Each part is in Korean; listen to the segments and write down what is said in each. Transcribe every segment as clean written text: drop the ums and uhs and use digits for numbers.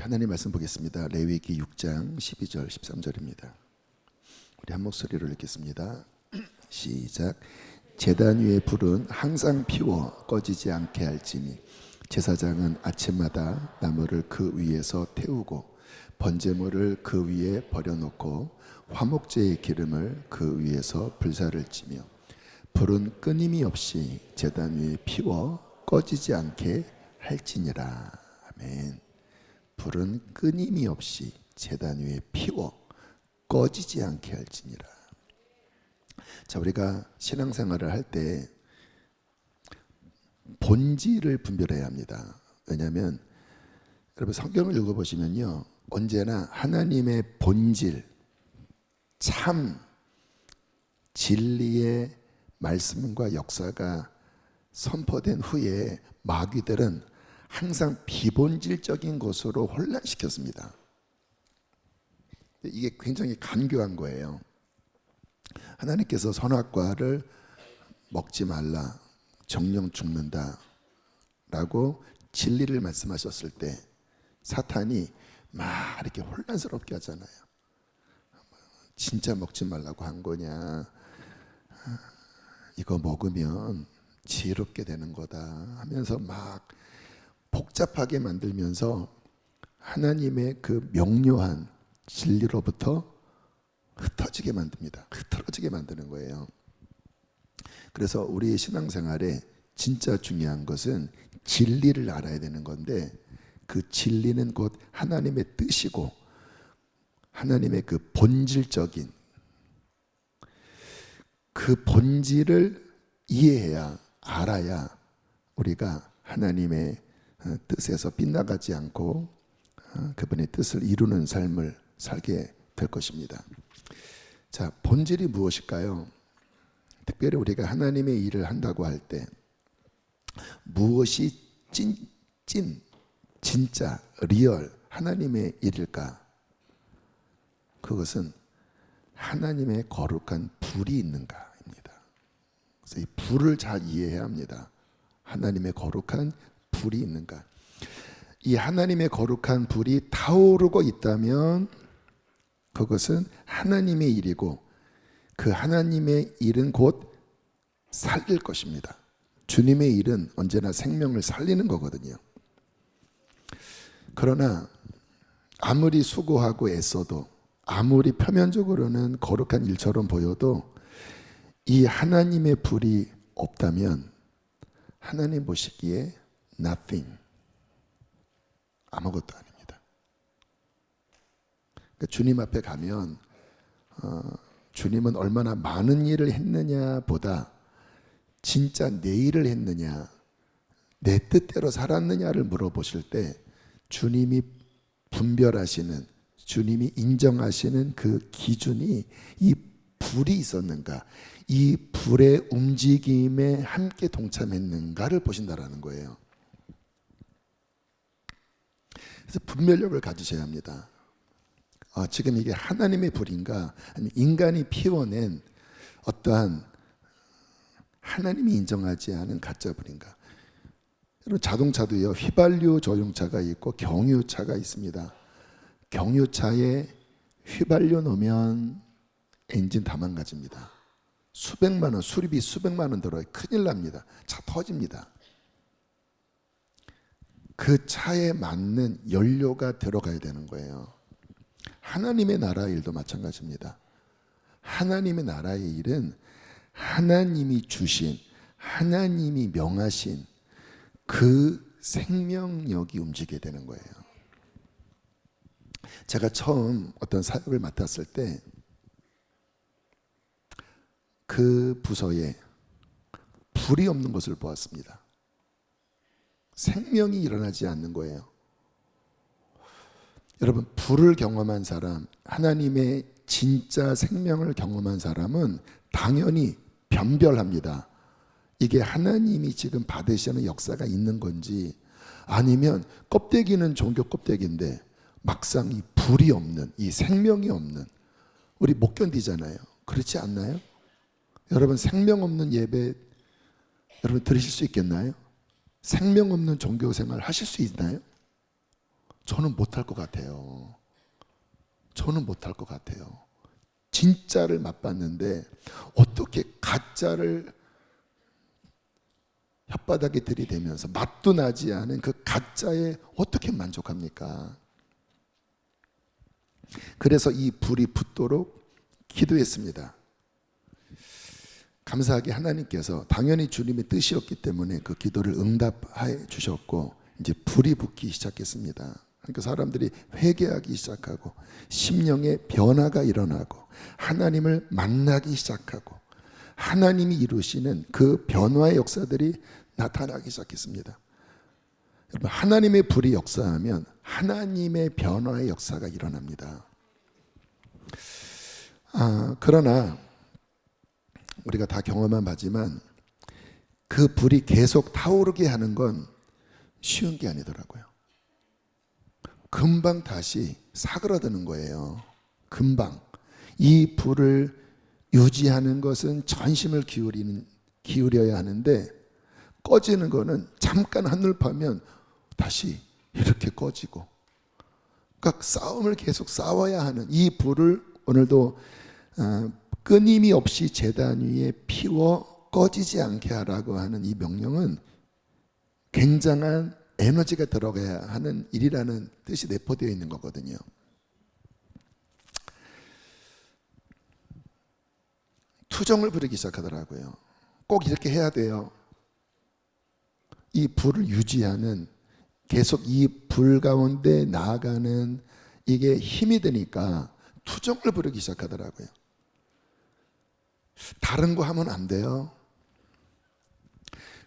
하나님 말씀 보겠습니다. 레위기 6장 12절 13절입니다. 우리 한 목소리로 읽겠습니다. 시작. 제단 위의 불은 항상 피워 꺼지지 않게 할지니 제사장은 아침마다 나무를 그 위에서 태우고 번제물을 그 위에 버려놓고 화목제의 기름을 그 위에서 불사를 찌며 불은 끊임이 없이 제단 위에 피워 꺼지지 않게 할지니라. 아멘. 불은 끊임이 없이 제단 위에 피워 꺼지지 않게 할지니라. 자, 우리가 신앙생활을 할 때 본질을 분별해야 합니다. 왜냐하면 여러분 성경을 읽어보시면요, 언제나 하나님의 본질, 참 진리의 말씀과 역사가 선포된 후에 마귀들은 항상 비본질적인 것으로 혼란시켰습니다. 이게 굉장히 간교한 거예요. 하나님께서 선악과를 먹지 말라, 정령 죽는다 라고 진리를 말씀하셨을 때 사탄이 막 이렇게 혼란스럽게 하잖아요. 진짜 먹지 말라고 한 거냐, 이거 먹으면 지혜롭게 되는 거다 하면서 막 복잡하게 만들면서 하나님의 그 명료한 진리로부터 흩어지게 만듭니다. 흐트러지게 만드는 거예요. 그래서 우리의 신앙생활에 진짜 중요한 것은 진리를 알아야 되는 건데, 그 진리는 곧 하나님의 뜻이고 하나님의 그 본질적인 그 본질을 이해해야, 알아야 우리가 하나님의 뜻에서 빗나가지 않고 그분의 뜻을 이루는 삶을 살게 될 것입니다. 자, 본질이 무엇일까요? 특별히 우리가 하나님의 일을 한다고 할 때 무엇이 진짜 리얼 하나님의 일일까? 그것은 하나님의 거룩한 불이 있는가입니다. 그래서 이 불을 잘 이해해야 합니다. 하나님의 거룩한 불이 있는가? 이 하나님의 거룩한 불이 타오르고 있다면 그것은 하나님의 일이고, 그 하나님의 일은 곧 살릴 것입니다. 주님의 일은 언제나 생명을 살리는 거거든요. 그러나 아무리 수고하고 애써도, 아무리 표면적으로는 거룩한 일처럼 보여도 이 하나님의 불이 없다면 하나님 보시기에 nothing, 아무것도 아닙니다. 그러니까 주님 앞에 가면 주님은 얼마나 많은 일을 했느냐 보다 진짜 내 일을 했느냐, 내 뜻대로 살았느냐를 물어보실 때 주님이 분별하시는, 주님이 인정하시는 그 기준이 이 불이 있었는가, 이 불의 움직임에 함께 동참했는가를 보신다라는 거예요. 그래서 분별력을 가지셔야 합니다. 지금 이게 하나님의 불인가, 아니면 인간이 피워낸 어떠한 하나님이 인정하지 않은 가짜 불인가. 여러분, 자동차도요, 휘발유 조종차가 있고 경유차가 있습니다. 경유차에 휘발유 넣으면 엔진 다 망가집니다. 수백만 원, 수리비 수백만 원 들어요. 큰일 납니다. 차 터집니다. 그 차에 맞는 연료가 들어가야 되는 거예요. 하나님의 나라 일도 마찬가지입니다. 하나님의 나라의 일은 하나님이 주신, 하나님이 명하신 그 생명력이 움직이게 되는 거예요. 제가 처음 어떤 사역을 맡았을 때 그 부서에 불이 없는 것을 보았습니다. 생명이 일어나지 않는 거예요. 여러분, 불을 경험한 사람, 하나님의 진짜 생명을 경험한 사람은 당연히 변별합니다. 이게 하나님이 지금 받으시는 역사가 있는 건지, 아니면 껍데기는 종교 껍데기인데 막상 이 불이 없는, 이 생명이 없는, 우리 못 견디잖아요. 그렇지 않나요? 여러분, 생명 없는 예배 여러분 들으실 수 있겠나요? 생명 없는 종교 생활 하실 수 있나요? 저는 못할 것 같아요. 저는 못할 것 같아요. 진짜를 맛봤는데 어떻게 가짜를 혓바닥에 들이대면서 맛도 나지 않은 그 가짜에 어떻게 만족합니까? 그래서 이 불이 붙도록 기도했습니다. 감사하게 하나님께서 당연히 주님의 뜻이었기 때문에 그 기도를 응답해 주셨고 이제 불이 붙기 시작했습니다. 그러니까 사람들이 회개하기 시작하고 심령의 변화가 일어나고 하나님을 만나기 시작하고 하나님이 이루시는 그 변화의 역사들이 나타나기 시작했습니다. 여러분, 하나님의 불이 역사하면 하나님의 변화의 역사가 일어납니다. 그러나 우리가 다 경험한 바지만 그 불이 계속 타오르게 하는 건 쉬운 게 아니더라고요. 금방 다시 사그라드는 거예요. 금방. 이 불을 유지하는 것은 전심을 기울여야 하는데 꺼지는 거는 잠깐 한눈 파면 다시 이렇게 꺼지고, 그러니까 싸움을 계속 싸워야 하는 이 불을 오늘도 끊임이 없이 제단 위에 피워 꺼지지 않게 하라고 하는 이 명령은 굉장한 에너지가 들어가야 하는 일이라는 뜻이 내포되어 있는 거거든요. 투정을 부리기 시작하더라고요. 꼭 이렇게 해야 돼요. 이 불을 유지하는, 계속 이 불 가운데 나아가는 이게 힘이 드니까 투정을 부리기 시작하더라고요. 다른 거 하면 안 돼요.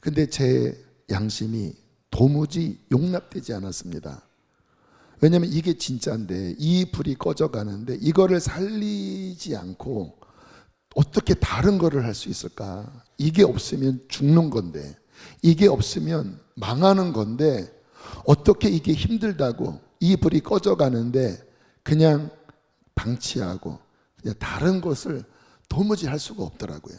근데 제 양심이 도무지 용납되지 않았습니다. 왜냐하면 이게 진짜인데 이 불이 꺼져가는데 이거를 살리지 않고 어떻게 다른 거를 할 수 있을까? 이게 없으면 죽는 건데, 이게 없으면 망하는 건데, 어떻게 이게 힘들다고 이 불이 꺼져가는데 그냥 방치하고 그냥 다른 것을 도무지 할 수가 없더라고요.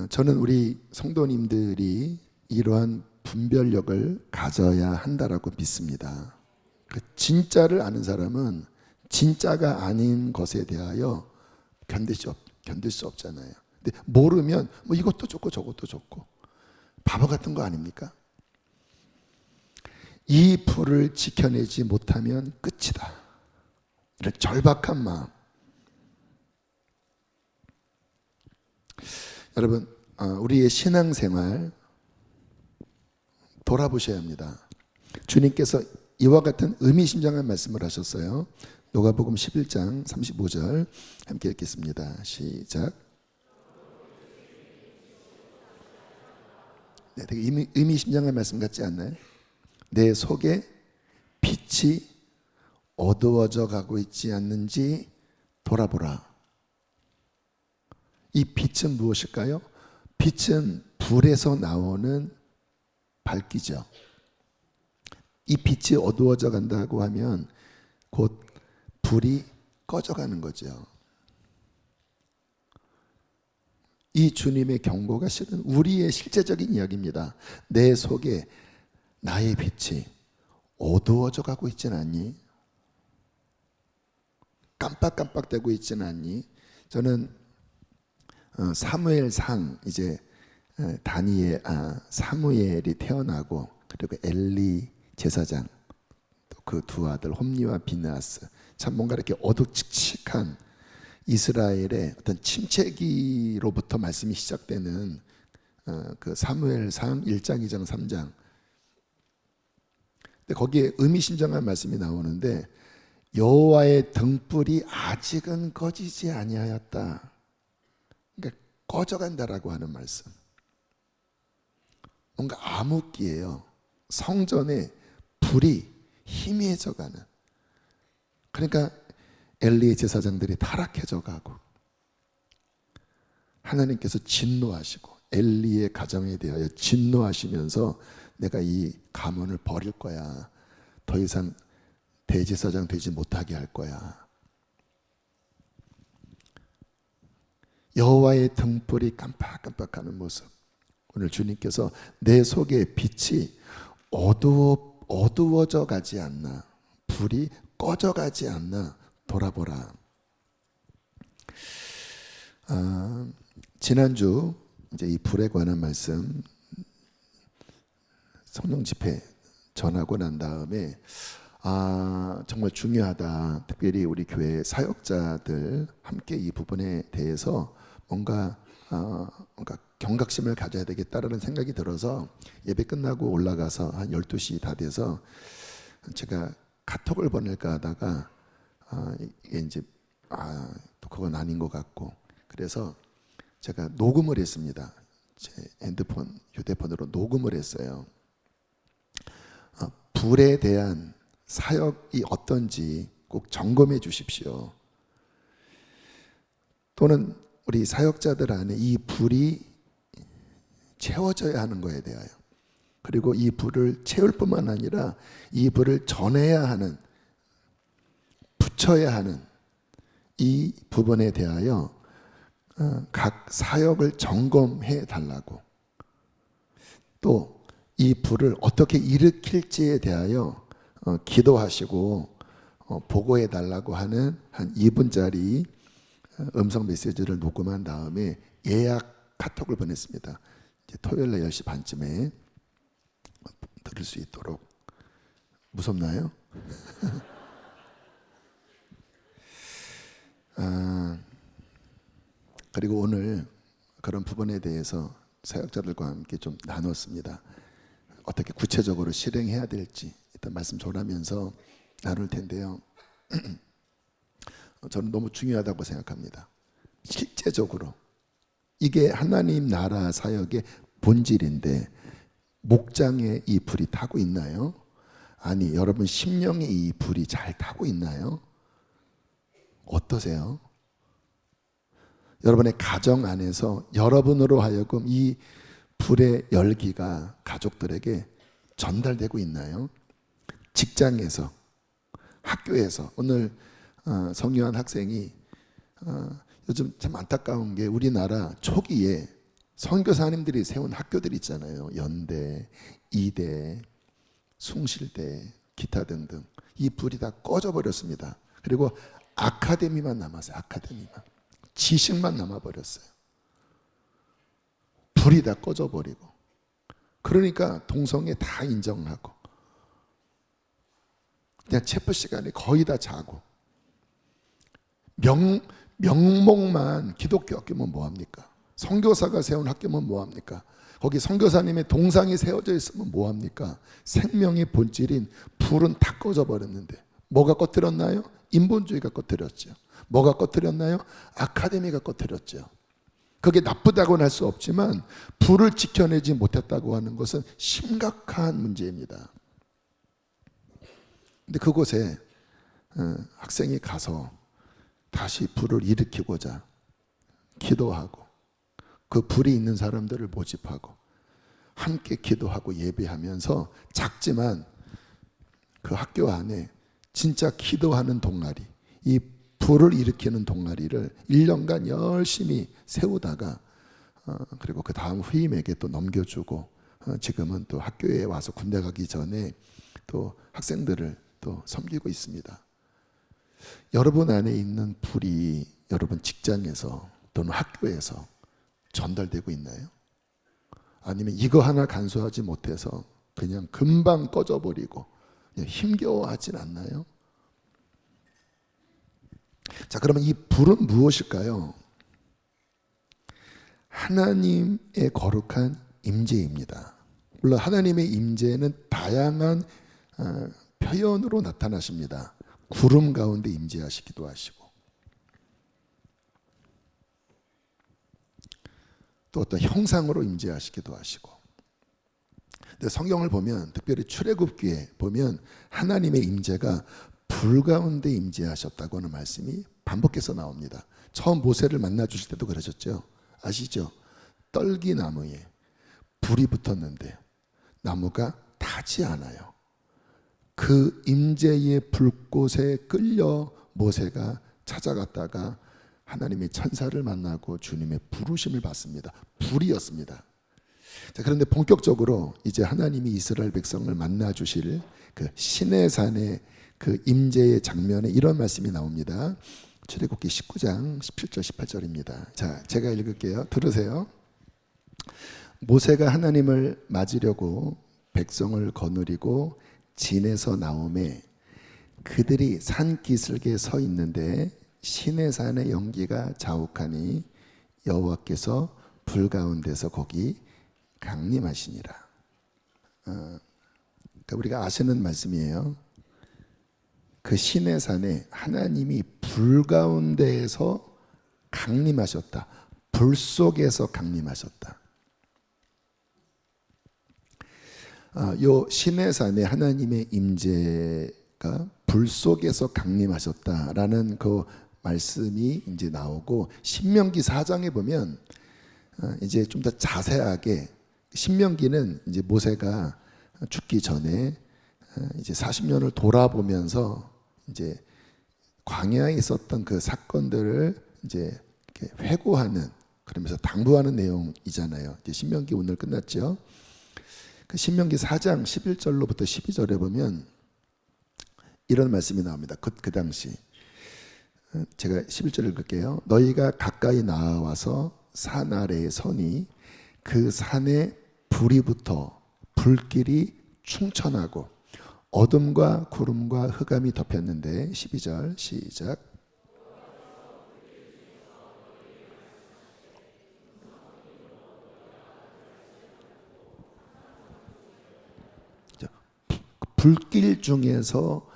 저는 우리 성도님들이 이러한 분별력을 가져야 한다라고 믿습니다. 진짜를 아는 사람은 진짜가 아닌 것에 대하여 견딜 수 없잖아요. 근데 모르면 뭐 이것도 좋고 저것도 좋고 바보 같은 거 아닙니까? 이 불을 지켜내지 못하면 끝이다. 이런 절박한 마음. 여러분, 우리의 신앙생활 돌아보셔야 합니다. 주님께서 이와 같은 의미심장한 말씀을 하셨어요. 누가복음 11장 35절 함께 읽겠습니다. 시작. 네, 되게 의미심장한 말씀 같지 않나요? 내 속에 빛이 어두워져 가고 있지 않는지 돌아보라. 이 빛은 무엇일까요? 빛은 불에서 나오는 밝기죠. 이 빛이 어두워져 간다고 하면 곧 불이 꺼져가는 거죠. 이 주님의 경고가 실은 우리의 실제적인 이야기입니다. 내 속에 나의 빛이 어두워져 가고 있지는 않니? 깜빡깜빡대고 있지는 않니? 저는 사무엘상 이제 사무엘이 태어나고 그리고 엘리 제사장 그 두 아들 홈니와 비느하스, 참 뭔가 이렇게 어둑칙칙한 이스라엘의 어떤 침체기로부터 말씀이 시작되는 그 사무엘상 1장, 2장, 3장. 근데 거기에 의미심장한 말씀이 나오는데 여호와의 등불이 아직은 꺼지지 아니하였다. 그러니까 꺼져간다라고 하는 말씀. 뭔가 암흑기예요. 성전에 불이 희미해져가는. 그러니까 엘리의 제사장들이 타락해져 가고 하나님께서 진노하시고 엘리의 가정에 대하여 진노하시면서 내가 이 가문을 버릴 거야. 더 이상 대제사장 되지 못하게 할 거야. 여호와의 등불이 깜빡깜빡하는 모습. 오늘 주님께서 내 속에 빛이 어두워져 가지 않나, 불이 꺼져 가지 않나 돌아보라. 지난주 이제 이 불에 관한 말씀 성령 집회 전하고 난 다음에 정말 중요하다. 특별히 우리 교회 사역자들 함께 이 부분에 대해서 뭔가 경각심을 가져야 되겠다라는 생각이 들어서 예배 끝나고 올라가서 한 12시 다 돼서 제가 카톡을 보낼까 하다가 이게 이제 또 그건 아닌 것 같고, 그래서 제가 녹음을 했습니다. 제 휴대폰으로 녹음을 했어요. 불에 대한 사역이 어떤지 꼭 점검해 주십시오. 또는 우리 사역자들 안에 이 불이 채워져야 하는 것에 대하여, 그리고 이 불을 채울 뿐만 아니라 이 불을 전해야 하는, 붙여야 하는 이 부분에 대하여 각 사역을 점검해 달라고, 또 이 불을 어떻게 일으킬지에 대하여 기도하시고 보고해 달라고 하는 한 2분짜리 음성 메시지를 녹음한 다음에 예약 카톡을 보냈습니다. 이제 토요일 날 10시 반쯤에 들을 수 있도록. 무섭나요? 그리고 오늘 그런 부분에 대해서 사역자들과 함께 좀 나눴습니다. 어떻게 구체적으로 실행해야 될지 일단 말씀 전하면서 나눌 텐데요. 저는 너무 중요하다고 생각합니다. 실제적으로 이게 하나님 나라 사역의 본질인데 목장에 이 불이 타고 있나요? 아니, 여러분 심령에 이 불이 잘 타고 있나요? 어떠세요? 여러분의 가정 안에서 여러분으로 하여금 이 불의 열기가 가족들에게 전달되고 있나요? 직장에서, 학교에서. 오늘 성유한 학생이 요즘 참 안타까운 게 우리나라 초기에 선교사님들이 세운 학교들 있잖아요. 연대, 이대, 숭실대, 기타 등등. 이 불이 다 꺼져 버렸습니다. 그리고 아카데미만 남았어요. 아카데미만. 지식만 남아버렸어요. 불이 다 꺼져버리고. 그러니까 동성애 다 인정하고 그냥 체포 시간에 거의 다 자고, 명목만 기독교 학교면 뭐합니까? 선교사가 세운 학교면 뭐합니까? 거기 선교사님의 동상이 세워져 있으면 뭐합니까? 생명의 본질인 불은 다 꺼져버렸는데 뭐가 꺼뜨렸나요? 인본주의가 꺼뜨렸죠. 뭐가 꺼뜨렸나요? 아카데미가 꺼뜨렸죠. 그게 나쁘다고는 할 수 없지만 불을 지켜내지 못했다고 하는 것은 심각한 문제입니다. 근데 그곳에 학생이 가서 다시 불을 일으키고자 기도하고 그 불이 있는 사람들을 모집하고 함께 기도하고 예배하면서 작지만 그 학교 안에 진짜 기도하는 동아리, 이 불을 일으키는 동아리를 1년간 열심히 세우다가 그리고 그 다음 후임에게 또 넘겨주고 지금은 또 학교에 와서 군대 가기 전에 또 학생들을 또 섬기고 있습니다. 여러분 안에 있는 불이 여러분 직장에서 또는 학교에서 전달되고 있나요? 아니면 이거 하나 간수하지 못해서 그냥 금방 꺼져버리고 그냥 힘겨워하진 않나요? 자, 그러면 이 불은 무엇일까요? 하나님의 거룩한 임재입니다. 물론 하나님의 임재는 다양한 표현으로 나타나십니다. 구름 가운데 임재하시기도 하시고 또 어떤 형상으로 임재하시기도 하시고. 근데 성경을 보면 특별히 출애굽기에 보면 하나님의 임재가 불 가운데 임재하셨다고 하는 말씀이 반복해서 나옵니다. 처음 모세를 만나 주실 때도 그러셨죠. 아시죠? 떨기나무에 불이 붙었는데 나무가 타지 않아요. 그 임재의 불꽃에 끌려 모세가 찾아갔다가 하나님의 천사를 만나고 주님의 부르심을 받습니다. 불이었습니다. 자, 그런데 본격적으로 이제 하나님이 이스라엘 백성을 만나 주실 그 시내산의 그 임재의 장면에 이런 말씀이 나옵니다. 출애굽기 19장 17절 18절입니다. 자, 제가 읽을게요. 들으세요. 모세가 하나님을 맞으려고 백성을 거느리고 진에서 나오매 그들이 산 기슭에 서 있는데 시내산의 연기가 자욱하니 여호와께서 불 가운데서 거기 강림하시니라. 그러니까 우리가 아시는 말씀이에요. 그 시내산에 하나님이 불 가운데에서 강림하셨다. 불 속에서 강림하셨다. 요 시내산에 하나님의 임재가 불 속에서 강림하셨다라는 그 말씀이 이제 나오고, 신명기 4장에 보면 이제 좀 더 자세하게, 신명기는 이제 모세가 죽기 전에 이제 40년을 돌아보면서 이제 광야에 있었던 그 사건들을 이제 이렇게 회고하는, 그러면서 당부하는 내용이잖아요. 이제 신명기 오늘 끝났죠. 그 신명기 4장 11절로부터 12절에 보면 이런 말씀이 나옵니다. 그 당시 제가 11절 읽을게요. 너희가 가까이 나와서 산 아래에 서니 그 산에 불이 붙어 불길이 충천하고 어둠과 구름과 흑암이 덮였는데 12절 시작. 불길 중에서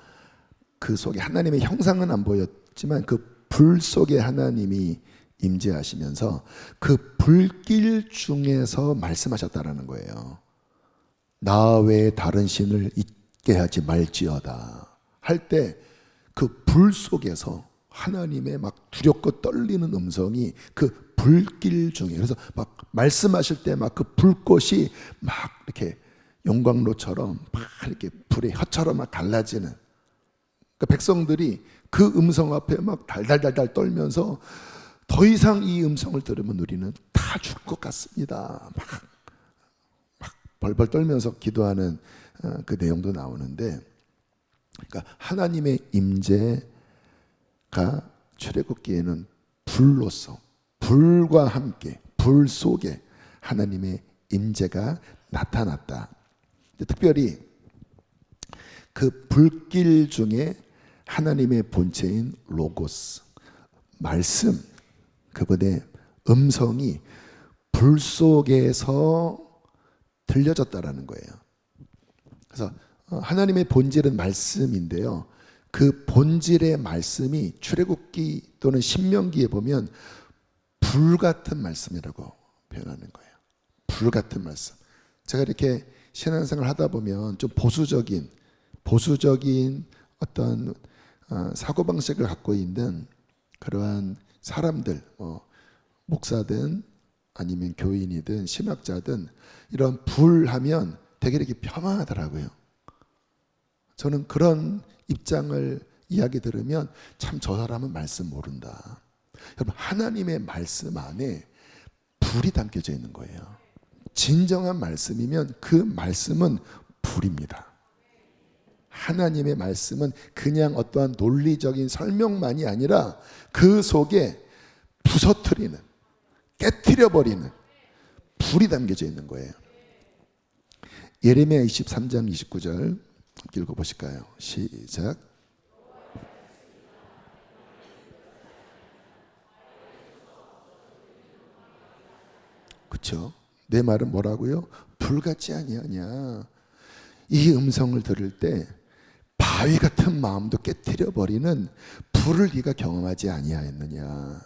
그 속에 하나님의 형상은 안 보였지만 그 불 속에 하나님이 임재하시면서 그 불길 중에서 말씀하셨다라는 거예요. 나 외에 다른 신을 있게 하지 말지어다 할 때 그 불 속에서 하나님의 막 두렵고 떨리는 음성이 그 불길 중에, 그래서 막 말씀하실 때 막 그 불꽃이 막 이렇게 용광로처럼 막 이렇게 불의 혀처럼 막 달라지는, 그러니까 백성들이 그 음성 앞에 막 달달달달 떨면서 더 이상 이 음성을 들으면 우리는 다 죽을 것 같습니다. 막 벌벌 떨면서 기도하는 그 내용도 나오는데, 그러니까 하나님의 임재가 출애굽기에는 불로서, 불과 함께 불 속에 하나님의 임재가 나타났다. 특별히 그 불길 중에 하나님의 본체인 로고스, 말씀, 그분의 음성이 불 속에서 들려졌다라는 거예요. 그래서 하나님의 본질은 말씀인데요, 그 본질의 말씀이 출애굽기 또는 신명기에 보면 불같은 말씀이라고 표현하는 거예요. 불같은 말씀. 제가 이렇게 신앙생활 하다 보면 좀 보수적인 어떤 사고방식을 갖고 있는 그러한 사람들, 목사든 아니면 교인이든 신학자든 이런 불하면 되게 이렇게 폄하하더라고요. 저는 그런 입장을 이야기 들으면 참 저 사람은 말씀 모른다. 여러분, 하나님의 말씀 안에 불이 담겨져 있는 거예요. 진정한 말씀이면 그 말씀은 불입니다. 하나님의 말씀은 그냥 어떠한 논리적인 설명만이 아니라 그 속에 부서뜨리는, 깨트려버리는 불이 담겨져 있는 거예요. 예레미야 23장 29절 읽어보실까요? 시작. 그렇죠? 내 말은 뭐라고요? 불같지 아니하냐. 이 음성을 들을 때 바위 같은 마음도 깨트려 버리는 불을 네가 경험하지 아니하였느냐.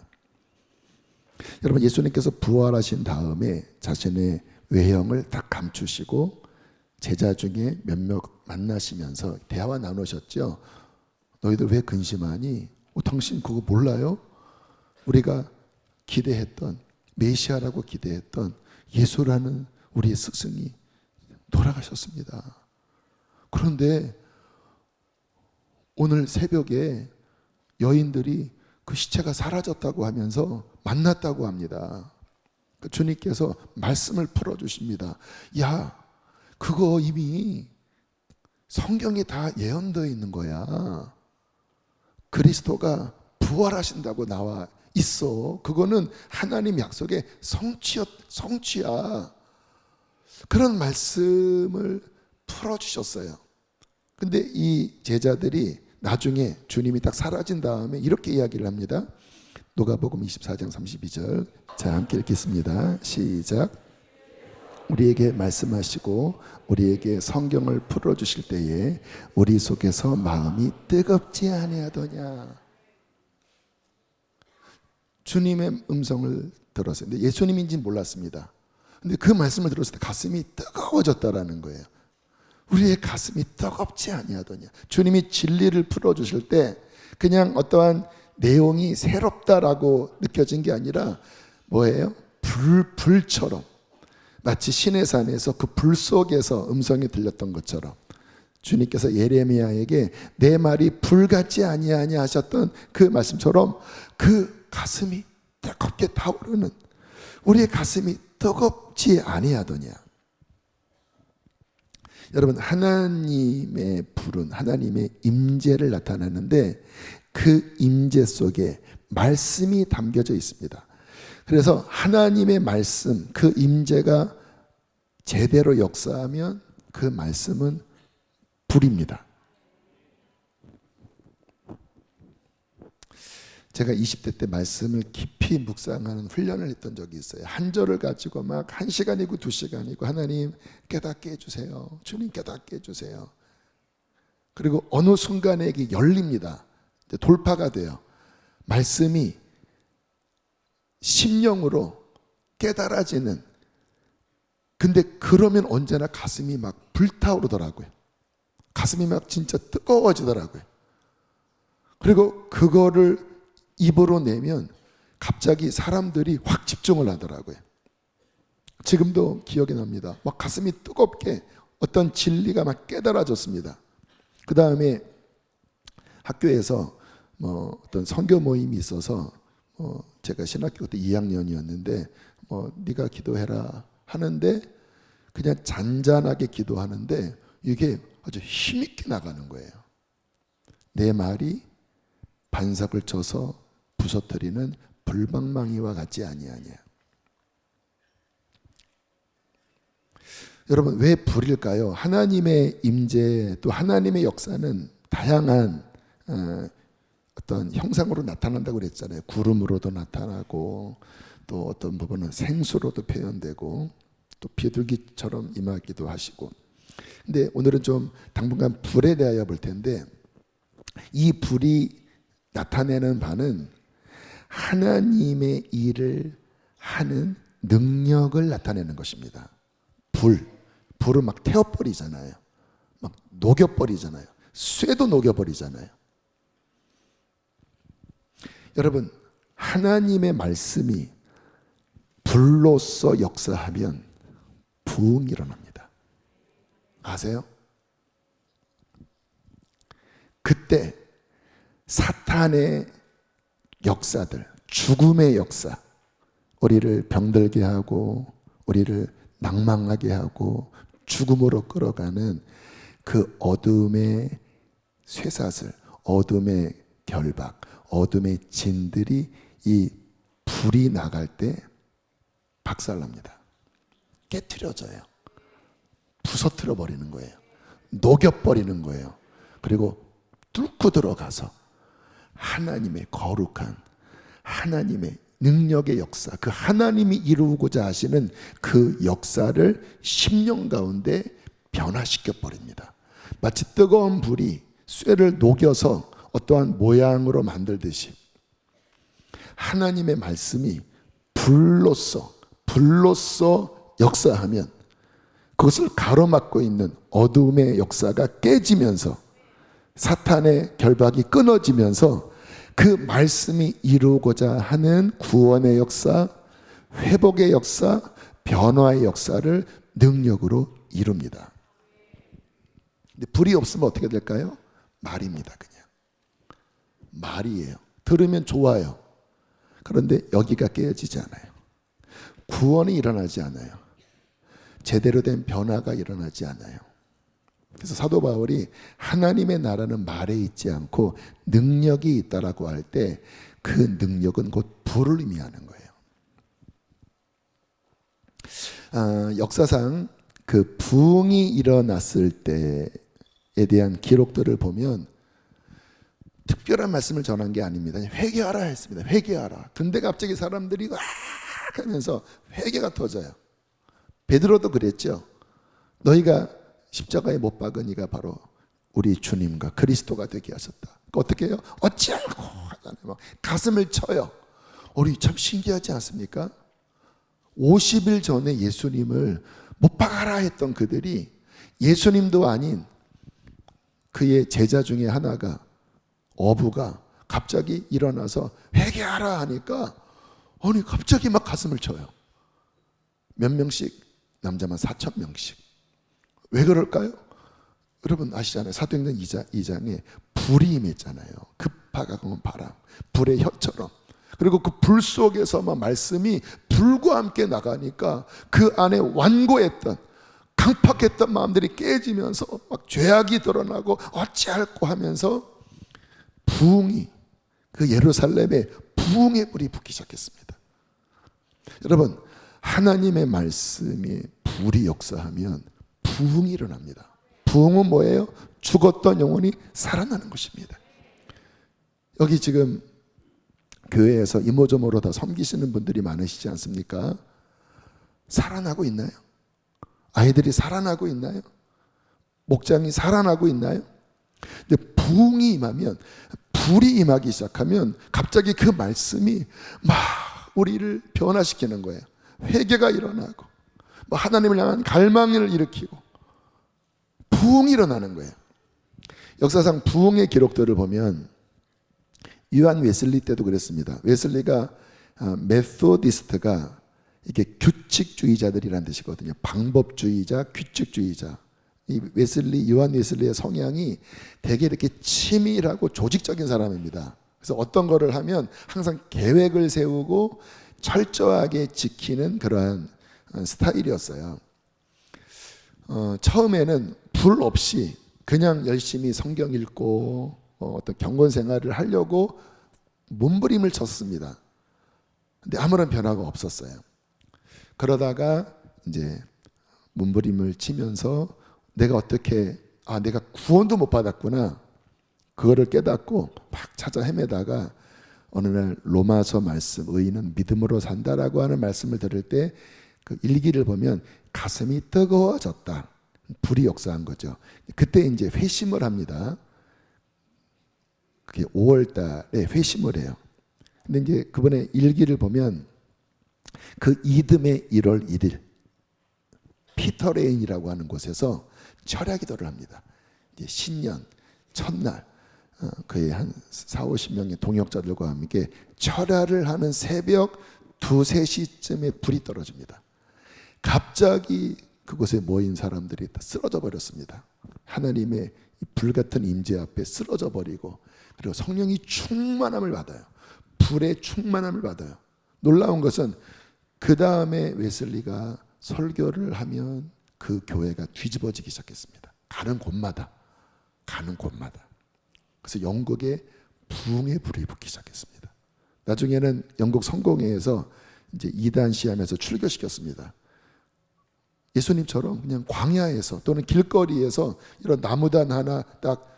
여러분, 예수님께서 부활하신 다음에 자신의 외형을 다 감추시고 제자 중에 몇몇 만나시면서 대화와 나누셨죠. 너희들 왜 근심하니? 당신 그거 몰라요? 우리가 기대했던, 메시아라고 기대했던 예수라는 우리의 스승이 돌아가셨습니다. 그런데 오늘 새벽에 여인들이 그 시체가 사라졌다고 하면서 만났다고 합니다. 주님께서 말씀을 풀어주십니다. 야, 그거 이미 성경에 다 예언되어 있는 거야. 그리스도가 부활하신다고 나와 있어. 그거는 하나님 약속의 성취야. 그런 말씀을 풀어주셨어요. 근데 이 제자들이 나중에 주님이 딱 사라진 다음에 이렇게 이야기를 합니다. 누가복음 24장 32절. 자, 함께 읽겠습니다. 시작. 우리에게 말씀하시고 우리에게 성경을 풀어주실 때에 우리 속에서 마음이 뜨겁지 아니하더냐. 주님의 음성을 들었어요. 근데 예수님인지는 몰랐습니다. 근데 그 말씀을 들었을 때 가슴이 뜨거워졌다라는 거예요. 우리의 가슴이 뜨겁지 아니하더냐. 주님이 진리를 풀어주실 때 그냥 어떠한 내용이 새롭다라고 느껴진 게 아니라 뭐예요? 불처럼, 마치 시내산에서 그 불 속에서 음성이 들렸던 것처럼 주님께서 예레미야에게 내 말이 불같지 아니하냐 하셨던 그 말씀처럼 그 가슴이 뜨겁게 타오르는, 우리의 가슴이 뜨겁지 아니하더냐. 여러분, 하나님의 불은 하나님의 임재를 나타내는데 그 임재 속에 말씀이 담겨져 있습니다. 그래서 하나님의 말씀, 그 임재가 제대로 역사하면 그 말씀은 불입니다. 제가 20대 때 말씀을 깊이 묵상하는 훈련을 했던 적이 있어요. 한 절을 가지고 막 1시간이고 2시간이고 하나님 깨닫게 해주세요. 주님 깨닫게 해주세요. 그리고 어느 순간에 이게 열립니다. 돌파가 돼요. 말씀이 심령으로 깨달아지는. 근데 그러면 언제나 가슴이 막 불타오르더라고요. 가슴이 막 진짜 뜨거워지더라고요. 그리고 그거를 입으로 내면 갑자기 사람들이 확 집중을 하더라고요. 지금도 기억이 납니다. 막 가슴이 뜨겁게 어떤 진리가 막 깨달아졌습니다. 그 다음에 학교에서 어떤 선교 모임이 있어서 제가 신학교 때 2학년이었는데 네가 기도해라 하는데 그냥 잔잔하게 기도하는데 이게 아주 힘있게 나가는 거예요. 내 말이 반석을 쳐서 부서뜨리는 불방망이와 같지 아니하냐. 여러분, 왜 불일까요? 하나님의 임재, 또 하나님의 역사는 다양한 어떤 형상으로 나타난다고 그랬잖아요. 구름으로도 나타나고 또 어떤 부분은 생수로도 표현되고 또 비둘기처럼 임하기도 하시고. 근데 오늘은 좀 당분간 불에 대하여 볼 텐데, 이 불이 나타내는 바는 하나님의 일을 하는 능력을 나타내는 것입니다. 불은 막 태워버리잖아요. 막 녹여버리잖아요. 쇠도 녹여버리잖아요. 여러분, 하나님의 말씀이 불로서 역사하면 부흥이 일어납니다. 아세요? 그때 사탄의 역사들, 죽음의 역사, 우리를 병들게 하고 우리를 낭망하게 하고 죽음으로 끌어가는 그 어둠의 쇠사슬, 어둠의 결박, 어둠의 진들이 이 불이 나갈 때 박살납니다. 깨트려져요. 부서뜨려 버리는 거예요. 녹여버리는 거예요. 그리고 뚫고 들어가서 하나님의 거룩한, 하나님의 능력의 역사, 그 하나님이 이루고자 하시는 그 역사를 심령 가운데 변화시켜 버립니다. 마치 뜨거운 불이 쇠를 녹여서 어떠한 모양으로 만들듯이 하나님의 말씀이 불로서 역사하면 그것을 가로막고 있는 어둠의 역사가 깨지면서 사탄의 결박이 끊어지면서 그 말씀이 이루고자 하는 구원의 역사, 회복의 역사, 변화의 역사를 능력으로 이룹니다. 근데 불이 없으면 어떻게 될까요? 말입니다. 그냥 말이에요. 들으면 좋아요. 그런데 여기가 깨어지지 않아요. 구원이 일어나지 않아요. 제대로 된 변화가 일어나지 않아요. 그래서 사도 바울이 하나님의 나라는 말에 있지 않고 능력이 있다라고 할 때 그 능력은 곧 불을 의미하는 거예요. 역사상 그 부흥이 일어났을 때에 대한 기록들을 보면 특별한 말씀을 전한 게 아닙니다. 회개하라 했습니다. 회개하라. 근데 갑자기 사람들이 막 하면서 회개가 터져요. 베드로도 그랬죠. 너희가 십자가에 못 박은 이가 바로 우리 주님과 그리스도가 되게 하셨다. 어떻게 해요? 어찌하고 하잖아요. 가슴을 쳐요. 우리 참 신기하지 않습니까? 50일 전에 예수님을 못 박아라 했던 그들이 예수님도 아닌 그의 제자 중에 하나가 어부가 갑자기 일어나서 회개하라 하니까 아니 갑자기 막 가슴을 쳐요. 몇 명씩? 남자만 4,000명씩. 왜 그럴까요? 여러분 아시잖아요. 사도행전 2장에 불이 임했잖아요. 급박한 바람, 불의 혀처럼. 그리고 그 불 속에서만 말씀이 불과 함께 나가니까 그 안에 완고했던 강팍했던 마음들이 깨지면서 막 죄악이 드러나고 어찌할꼬 하면서 부흥이 그 예루살렘에 부흥의 불이 붙기 시작했습니다. 여러분 하나님의 말씀이 불이 역사하면 부흥이 일어납니다. 부흥은 뭐예요? 죽었던 영혼이 살아나는 것입니다. 여기 지금 교회에서 이모저모로 다 섬기시는 분들이 많으시지 않습니까? 살아나고 있나요? 아이들이 살아나고 있나요? 목장이 살아나고 있나요? 근데 부흥이 임하면, 불이 임하기 시작하면 갑자기 그 말씀이 막 우리를 변화시키는 거예요. 회개가 일어나고 하나님을 향한 갈망을 일으키고 부흥이 일어나는 거예요. 역사상 부흥의 기록들을 보면 요한 웨슬리 때도 그랬습니다. 웨슬리가 메소디스트가 이게 규칙주의자들이라는 뜻이거든요. 방법주의자, 규칙주의자. 이 웨슬리, 요한 웨슬리의 성향이 되게 이렇게 치밀하고 조직적인 사람입니다. 그래서 어떤 거를 하면 항상 계획을 세우고 철저하게 지키는 그러한 스타일이었어요. 처음에는 불 없이 그냥 열심히 성경 읽고 어떤 경건 생활을 하려고 몸부림을 쳤습니다. 근데 아무런 변화가 없었어요. 그러다가 이제 몸부림을 치면서 내가 어떻게 내가 구원도 못 받았구나 그거를 깨닫고 막 찾아 헤매다가 어느 날 로마서 말씀 의인은 믿음으로 산다라고 하는 말씀을 들을 때 그 일기를 보면 가슴이 뜨거워졌다. 불이 역사한 거죠. 그때 이제 회심을 합니다. 그게 5월 달에 회심을 해요. 근데 이제 그분의 일기를 보면 그 이듬해 1월 1일 피터레인이라고 하는 곳에서 철야 기도를 합니다. 이제 신년 첫날 거의 한 4, 50명의 동역자들과 함께 철야를 하는 새벽 2, 3시쯤에 불이 떨어집니다. 갑자기 그곳에 모인 사람들이 다 쓰러져 버렸습니다. 하나님의 불같은 임재 앞에 쓰러져 버리고 그리고 성령이 충만함을 받아요. 불의 충만함을 받아요. 놀라운 것은 그 다음에 웨슬리가 설교를 하면 그 교회가 뒤집어지기 시작했습니다. 가는 곳마다. 그래서 영국에 부흥의 불이 붙기 시작했습니다. 나중에는 영국 성공회에서 이제 이단 시함에서 출교시켰습니다. 예수님처럼 그냥 광야에서 또는 길거리에서 이런 나무단 하나 딱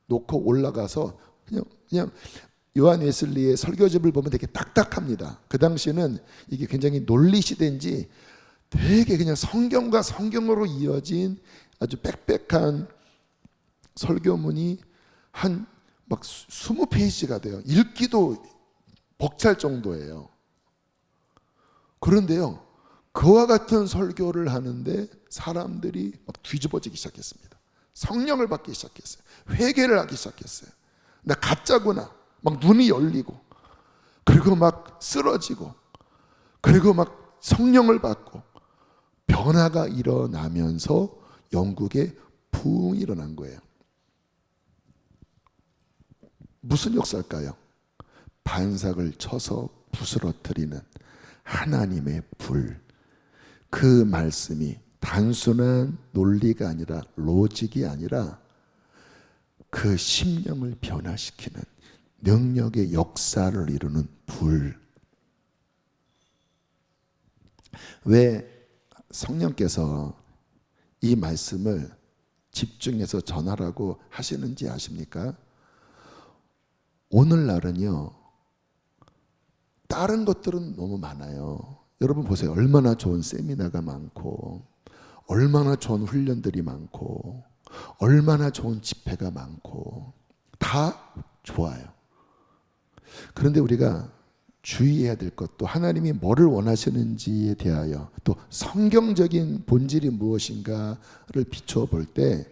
놓고 올라가서 그냥 요한 웨슬리의 설교집을 보면 되게 딱딱합니다. 그 당시에는 이게 굉장히 논리 시대인지 되게 그냥 성경과 성경으로 이어진 아주 빽빽한 설교문이 한 막 20페이지가 돼요. 읽기도 벅찰 정도예요. 그런데요, 그와 같은 설교를 하는데 사람들이 막 뒤집어지기 시작했습니다. 성령을 받기 시작했어요. 회개를 하기 시작했어요. 나 가짜구나. 막 눈이 열리고, 그리고 막 쓰러지고, 그리고 막 성령을 받고, 변화가 일어나면서 영국에 부흥이 일어난 거예요. 무슨 역사일까요? 반삭을 쳐서 부스러뜨리는 하나님의 불, 그 말씀이 단순한 논리가 아니라 로직이 아니라 그 심령을 변화시키는 능력의 역사를 이루는 불. 왜 성령께서 이 말씀을 집중해서 전하라고 하시는지 아십니까? 오늘날은요, 다른 것들은 너무 많아요. 여러분 보세요. 얼마나 좋은 세미나가 많고, 얼마나 좋은 훈련들이 많고, 얼마나 좋은 집회가 많고, 다 좋아요. 그런데 우리가 주의해야 될 것도 하나님이 뭐를 원하시는지에 대하여, 또 성경적인 본질이 무엇인가를 비추어 볼 때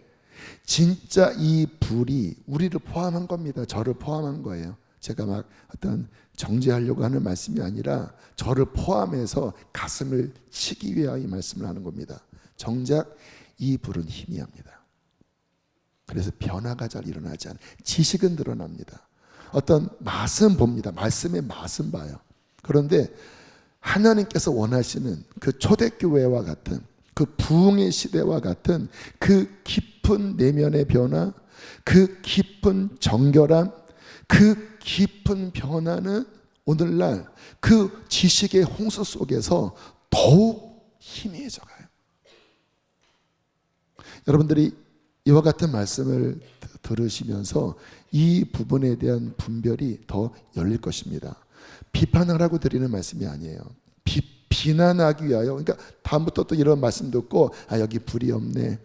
진짜 이 불이 우리를 포함한 겁니다. 저를 포함한 거예요. 제가 막 어떤 정죄하려고 하는 말씀이 아니라 저를 포함해서 가슴을 치기 위하여 이 말씀을 하는 겁니다. 정작 이 불은 희미합니다. 그래서 변화가 잘 일어나지 않아요. 지식은 드러납니다. 어떤 맛은 봅니다. 말씀의 맛은 봐요. 그런데 하나님께서 원하시는 그 초대교회와 같은 그 부흥의 시대와 같은 그 깊은 내면의 변화, 그 깊은 정결함, 그 깊은 변화는 오늘날 그 지식의 홍수 속에서 더욱 희미해져 가요. 여러분들이 이와 같은 말씀을 들으시면서 이 부분에 대한 분별이 더 열릴 것입니다. 비판을 하고 드리는 말씀이 아니에요. 비난하기 위하여. 그러니까 다음부터 또 이런 말씀 듣고 여기 불이 없네.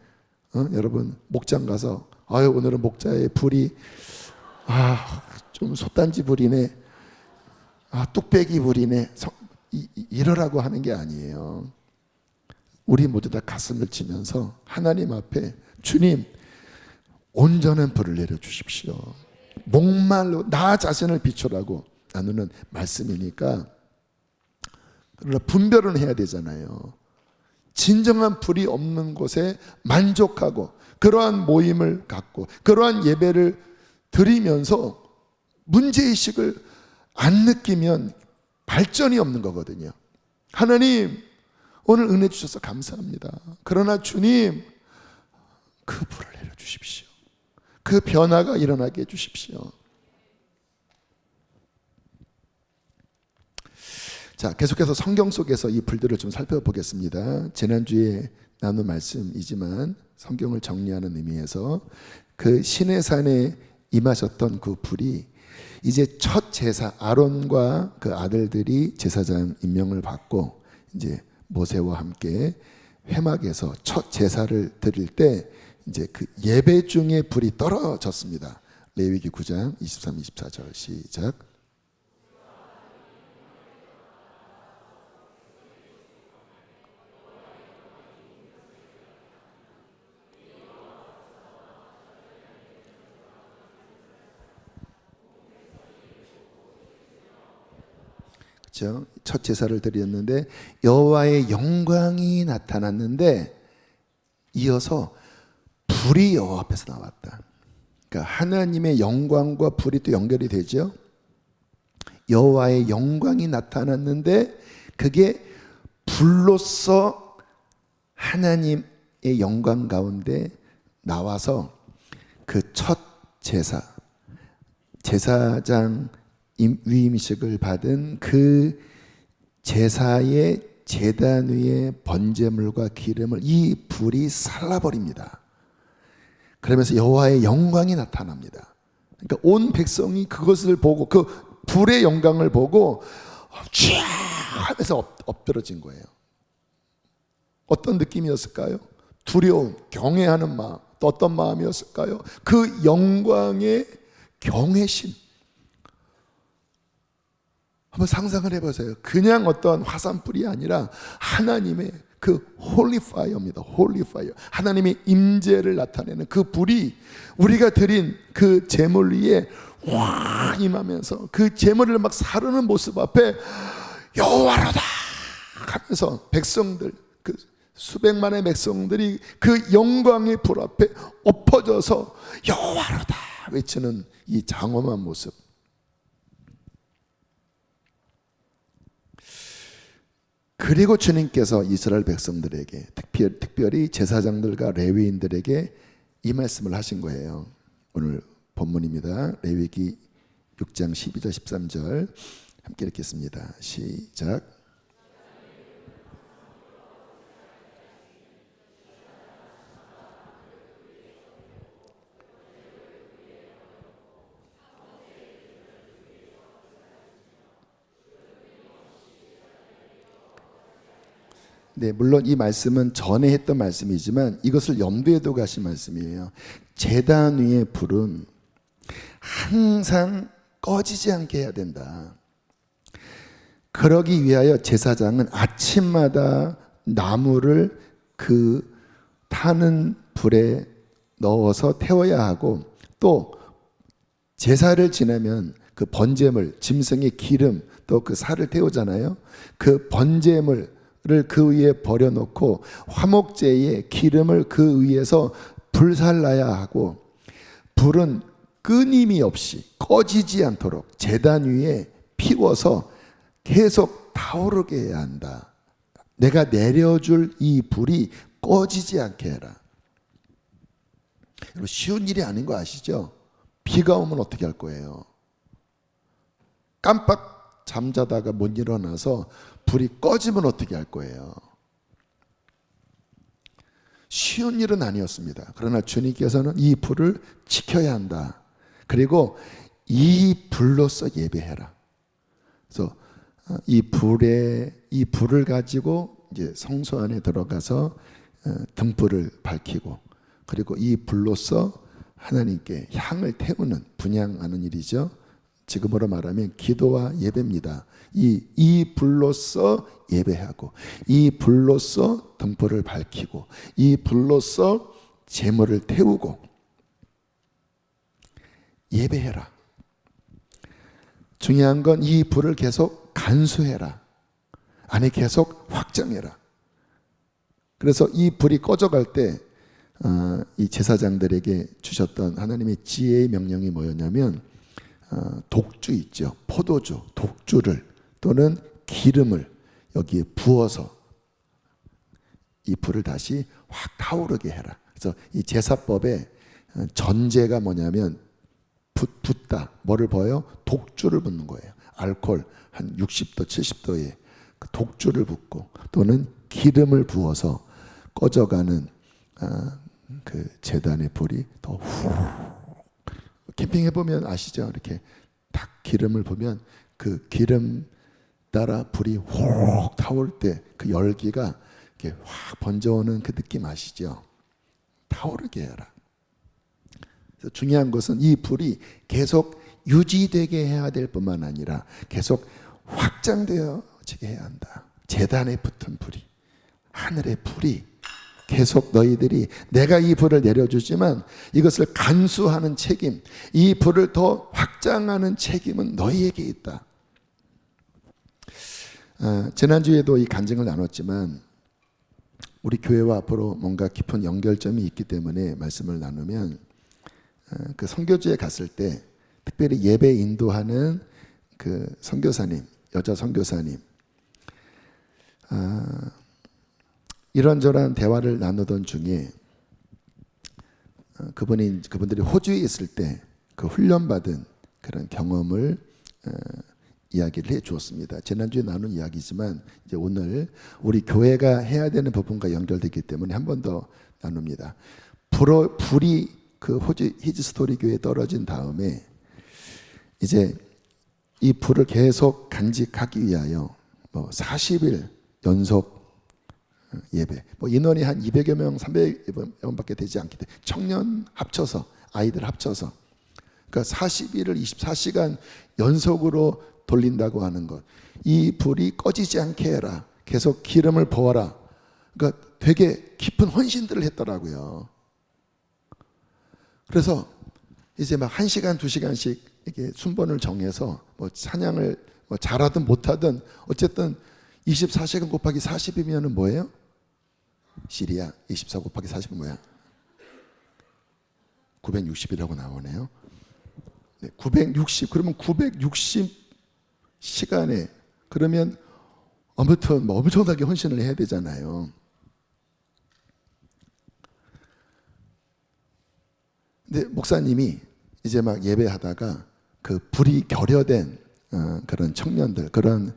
여러분 목장 가서 오늘은 목자의 불이 좀 솥단지 불이네. 뚝배기 불이네. 이러라고 하는 게 아니에요. 우리 모두 다 가슴을 치면서 하나님 앞에 주님 온전한 불을 내려주십시오. 목말로 나 자신을 비추라고 나누는 말씀이니까. 그러나 분별은 해야 되잖아요. 진정한 불이 없는 곳에 만족하고 그러한 모임을 갖고 그러한 예배를 드리면서 문제의식을 안 느끼면 발전이 없는 거거든요. 하나님 오늘 은혜 주셔서 감사합니다. 그러나 주님 그 불을 내려주십시오. 그 변화가 일어나게 해주십시오. 자, 계속해서 성경 속에서 이 불들을 좀 살펴보겠습니다. 지난주에 나눈 말씀이지만 성경을 정리하는 의미에서 그 시내산에 임하셨던 그 불이 이제 첫 제사 아론과 그 아들들이 제사장 임명을 받고 이제 모세와 함께 회막에서 첫 제사를 드릴 때 이제 그 예배 중에 불이 떨어졌습니다. 레위기 9장 23, 24절 시작. 그렇죠? 첫 제사를 드렸는데 여호와의 영광이 나타났는데 이어서 불이 여호와 앞에서 나왔다. 그러니까 하나님의 영광과 불이 또 연결이 되죠. 여호와의 영광이 나타났는데 그게 불로서 하나님의 영광 가운데 나와서 그 첫 제사장 위임식을 받은 그 제사의 제단 위에 번제물과 기름을 이 불이 살라버립니다. 그러면서 여호와의 영광이 나타납니다. 그러니까 온 백성이 그것을 보고 그 불의 영광을 보고 쥐 하면서 엎드러진 거예요. 어떤 느낌이었을까요? 두려움, 경외하는 마음. 또 어떤 마음이었을까요? 그 영광의 경외심. 한번 상상을 해보세요. 그냥 어떤 화산불이 아니라 하나님의 그 홀리 파이어입니다. 홀리 파이어. 하나님의 임재를 나타내는 그 불이 우리가 드린 그 제물 위에 확 임하면서 그 제물을 막 사르는 모습 앞에 여호와로다 하면서 백성들, 그 수백만의 백성들이 그 영광의 불 앞에 엎어져서 여호와로다 외치는 이 장엄한 모습. 그리고 주님께서 이스라엘 백성들에게 특별히 제사장들과 레위인들에게 이 말씀을 하신 거예요. 오늘 본문입니다. 레위기 6장 12절 13절 함께 읽겠습니다. 시작. 네, 물론 이 말씀은 전에 했던 말씀이지만 이것을 염두에 두고 하신 말씀이에요. 제단 위의 불은 항상 꺼지지 않게 해야 된다. 그러기 위하여 제사장은 아침마다 나무를 그 타는 불에 넣어서 태워야 하고, 또 제사를 지내면 그 번제물, 짐승의 기름, 또 그 살을 태우잖아요. 그 번제물을 그 위에 버려놓고 화목제의 기름을 그 위에서 불살라야 하고, 불은 끊임이 없이 꺼지지 않도록 제단 위에 피워서 계속 타오르게 해야 한다. 내가 내려줄 이 불이 꺼지지 않게 해라. 쉬운 일이 아닌 거 아시죠? 비가 오면 어떻게 할 거예요? 깜빡 잠자다가 못 일어나서 불이 꺼지면 어떻게 할 거예요? 쉬운 일은 아니었습니다. 그러나 주님께서는 이 불을 지켜야 한다. 그리고 이 불로서 예배해라. 그래서 이 불을 가지고 이제 성소 안에 들어가서 등불을 밝히고, 그리고 이 불로서 하나님께 향을 태우는, 분향하는 일이죠. 지금으로 말하면 기도와 예배입니다. 이 불로서 예배하고, 이 불로서 등불을 밝히고, 이 불로서 제물을 태우고 예배해라. 중요한 건 이 불을 계속 간수해라. 안에 계속 확장해라. 그래서 이 불이 꺼져갈 때 이 제사장들에게 주셨던 하나님의 지혜의 명령이 뭐였냐면, 독주 있죠. 포도주, 독주를 또는 기름을 여기에 부어서 이 불을 다시 확 타오르게 해라. 그래서 이 제사법의 전제가 뭐냐면 붓다. 뭐를 부어요? 독주를 붓는 거예요. 알코올 한 60도, 70도에 그 독주를 붓고, 또는 기름을 부어서 꺼져가는 그 제단의 불이 더 후. 캠핑 해보면 아시죠? 이렇게 딱 기름을 보면 그 기름 따라 불이 훅 타올 때 그 열기가 이렇게 확 번져오는 그 느낌 아시죠? 타오르게 해라. 그래서 중요한 것은 이 불이 계속 유지되게 해야 될 뿐만 아니라 계속 확장되어지게 해야 한다. 제단에 붙은 불이, 하늘의 불이 계속 너희들이, 내가 이 불을 내려주지만 이것을 간수하는 책임, 이 불을 더 확장하는 책임은 너희에게 있다. 지난주에도 이 간증을 나눴지만 우리 교회와 앞으로 뭔가 깊은 연결점이 있기 때문에 말씀을 나누면, 그 선교지에 갔을 때 특별히 예배 인도하는 그 선교사님, 여자 선교사님, 이런저런 대화를 나누던 중에 그분들이 호주에 있을 때 그 훈련받은 그런 경험을 이야기를 해 주었습니다. 지난주에 나눈 이야기지만 이제 오늘 우리 교회가 해야 되는 부분과 연결되기 때문에 한 번 더 나눕니다. 불이 그 호주 히즈스토리 교회에 떨어진 다음에 이제 이 불을 계속 간직하기 위하여 40일 연속 예배, 인원이 한 200여 명, 300여 명밖에 되지 않기 때문에 청년 합쳐서, 아이들 합쳐서, 그러니까 40일을 24시간 연속으로 돌린다고 하는 것, 이 불이 꺼지지 않게 해라. 계속 기름을 부어라. 그러니까 되게 깊은 헌신들을 했더라고요. 그래서 이제 막 1시간, 2시간씩 이렇게 순번을 정해서 찬양을 잘하든 못하든 어쨌든 24시간 곱하기 40이면 뭐예요? 시리아 24 곱하기 40은 뭐야? 960이라고 나오네요. 네, 960. 그러면 960 시간에, 그러면 아무튼 뭐 엄청나게 헌신을 해야 되잖아요. 근데 목사님이 이제 막 예배하다가 그 불이 결여된 그런 청년들, 그런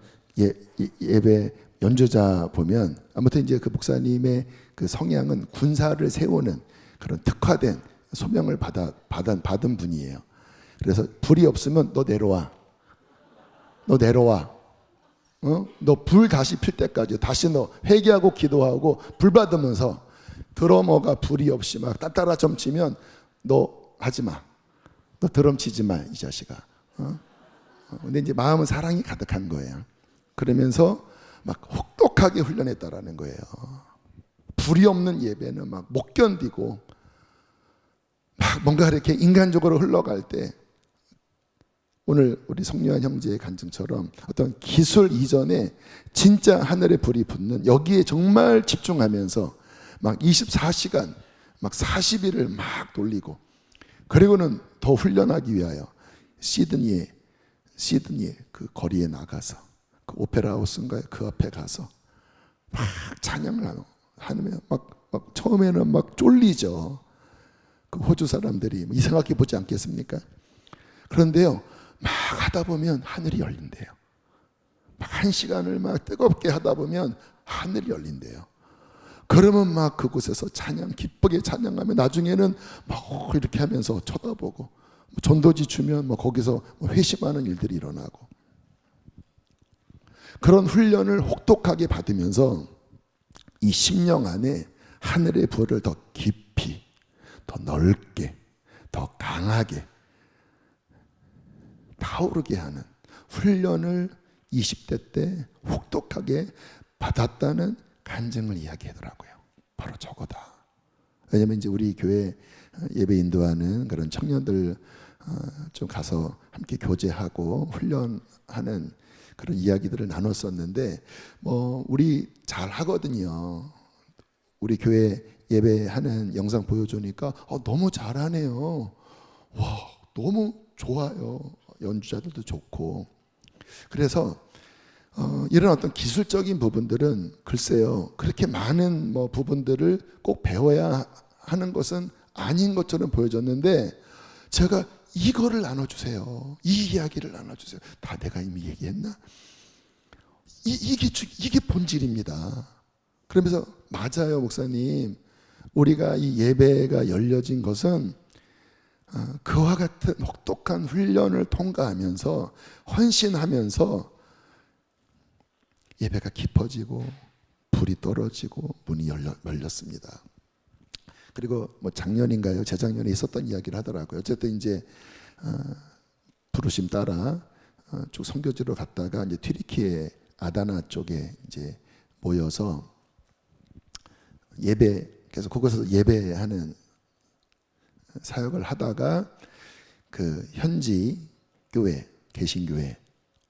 예배 연주자 보면 아무튼 이제 그 목사님의 그 성향은 군사를 세우는 그런 특화된 소명을 받은 분이에요. 그래서 불이 없으면 너 내려와. 너 내려와. 너 불 다시 필 때까지 다시 너 회개하고 기도하고 불 받으면서 드러머가 불이 없이 막 따따라 점치면 너 하지 마. 너 드럼 치지 마, 이 자식아. 근데 이제 마음은 사랑이 가득한 거예요. 그러면서 막 혹독하게 훈련했다라는 거예요. 불이 없는 예배는 막 못 견디고 막 뭔가 이렇게 인간적으로 흘러갈 때 오늘 우리 성유한 형제의 간증처럼 어떤 기술 이전에 진짜 하늘의 불이 붙는 여기에 정말 집중하면서 막 24시간 막 40일을 막 돌리고 그리고는 더 훈련하기 위하여 시드니에 그 거리에 나가서 그 오페라 하우스인가요? 그 앞에 가서 막 찬양을 하면 막 처음에는 막 쫄리죠. 그 호주 사람들이 이상하게 보지 않겠습니까? 그런데요, 막 하다 보면 하늘이 열린대요. 막 1시간을 막 뜨겁게 하다 보면 하늘이 열린대요. 그러면 막 그곳에서 기쁘게 찬양하면 나중에는 막 이렇게 하면서 쳐다보고 전도지 주면 뭐 거기서 회심하는 일들이 일어나고 그런 훈련을 혹독하게 받으면서 이 심령 안에 하늘의 불을 더 깊이, 더 넓게, 더 강하게 타오르게 하는 훈련을 20대 때 혹독하게 받았다는 간증을 이야기하더라고요. 바로 저거다. 왜냐면 이제 우리 교회 예배 인도하는 그런 청년들 좀 가서 함께 교제하고 훈련하는 그런 이야기들을 나눴었는데 뭐 우리 잘 하거든요. 우리 교회 예배하는 영상 보여주니까 너무 잘하네요. 와, 너무 좋아요. 연주자들도 좋고. 그래서 이런 어떤 기술적인 부분들은 글쎄요, 그렇게 많은 뭐 부분들을 꼭 배워야 하는 것은 아닌 것처럼 보여졌는데 제가 이거를 나눠주세요. 이 이야기를 나눠주세요. 다 내가 이미 얘기했나? 이게 본질입니다. 그러면서 맞아요, 목사님. 우리가 이 예배가 열려진 것은 그와 같은 혹독한 훈련을 통과하면서 헌신하면서 예배가 깊어지고 불이 떨어지고 문이 열렸습니다. 그리고 뭐 작년인가요? 재작년에 있었던 이야기를 하더라고요. 어쨌든 이제 부르심 따라 쭉 선교지로 갔다가 이제 튀르키예 아다나 쪽에 이제 모여서 그래서 그곳에서 예배하는 사역을 하다가 그 현지 교회, 개신교회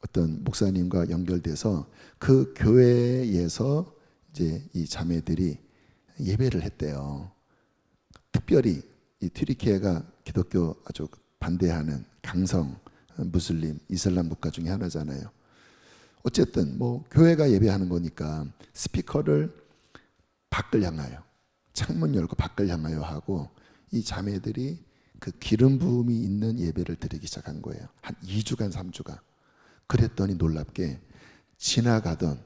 어떤 목사님과 연결돼서 그 교회에서 이제 이 자매들이 예배를 했대요. 특별히 이 튀르키예가 기독교 아주 반대하는 강성 무슬림 이슬람 국가 중에 하나잖아요. 어쨌든 뭐 교회가 예배하는 거니까 스피커를 밖을 향하여 창문 열고 밖을 향하여 하고 이 자매들이 그 기름 부음이 있는 예배를 드리기 시작한 거예요. 한 2주간 3주간. 그랬더니 놀랍게 지나가던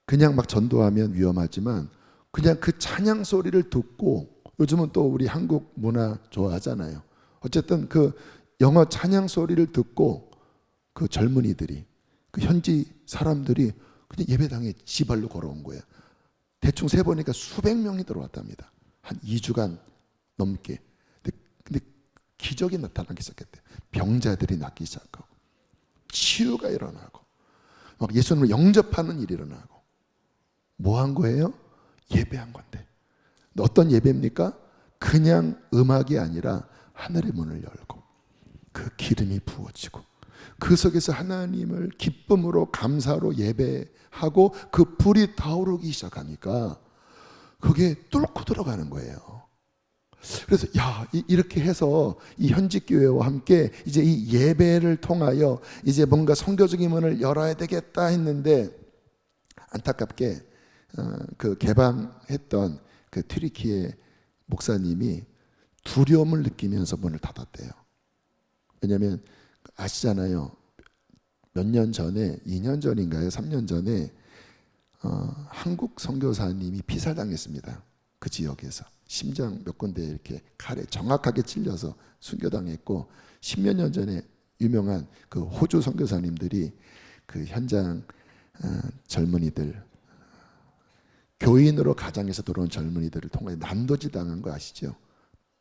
그냥 막 전도하면 위험하지만 그냥 그 찬양 소리를 듣고 요즘은 또 우리 한국 문화 좋아하잖아요. 어쨌든 그 영어 찬양 소리를 듣고 그 젊은이들이 그 현지 사람들이 그냥 예배당에 지발로 걸어온 거예요. 대충 세보니까 수백 명이 들어왔답니다. 한 2주간 넘게. 근데 기적이 나타나기 시작했대요. 병자들이 낫기 시작하고 치유가 일어나고 막 예수님을 영접하는 일이 일어나고 뭐 한 거예요? 예배한 건데. 어떤 예배입니까? 그냥 음악이 아니라 하늘의 문을 열고 그 기름이 부어지고 그 속에서 하나님을 기쁨으로 감사로 예배하고 그 불이 타오르기 시작하니까 그게 뚫고 들어가는 거예요. 그래서 이렇게 해서 이 현직 교회와 함께 이제 이 예배를 통하여 이제 뭔가 선교적인 문을 열어야 되겠다 했는데, 안타깝게 그 개방했던 그 튀르키예 목사님이 두려움을 느끼면서 문을 닫았대요. 왜냐하면 아시잖아요. 몇 년 전에, 2년 전인가요? 3년 전에 한국 선교사님이 피살당했습니다. 그 지역에서 심장 몇 군데 이렇게 칼에 정확하게 찔려서 순교당했고, 10몇 년 전에 유명한 그 호주 선교사님들이 그 현장 젊은이들, 교인으로 가장해서 들어온 젊은이들을 통해 난도질 당한 거 아시죠?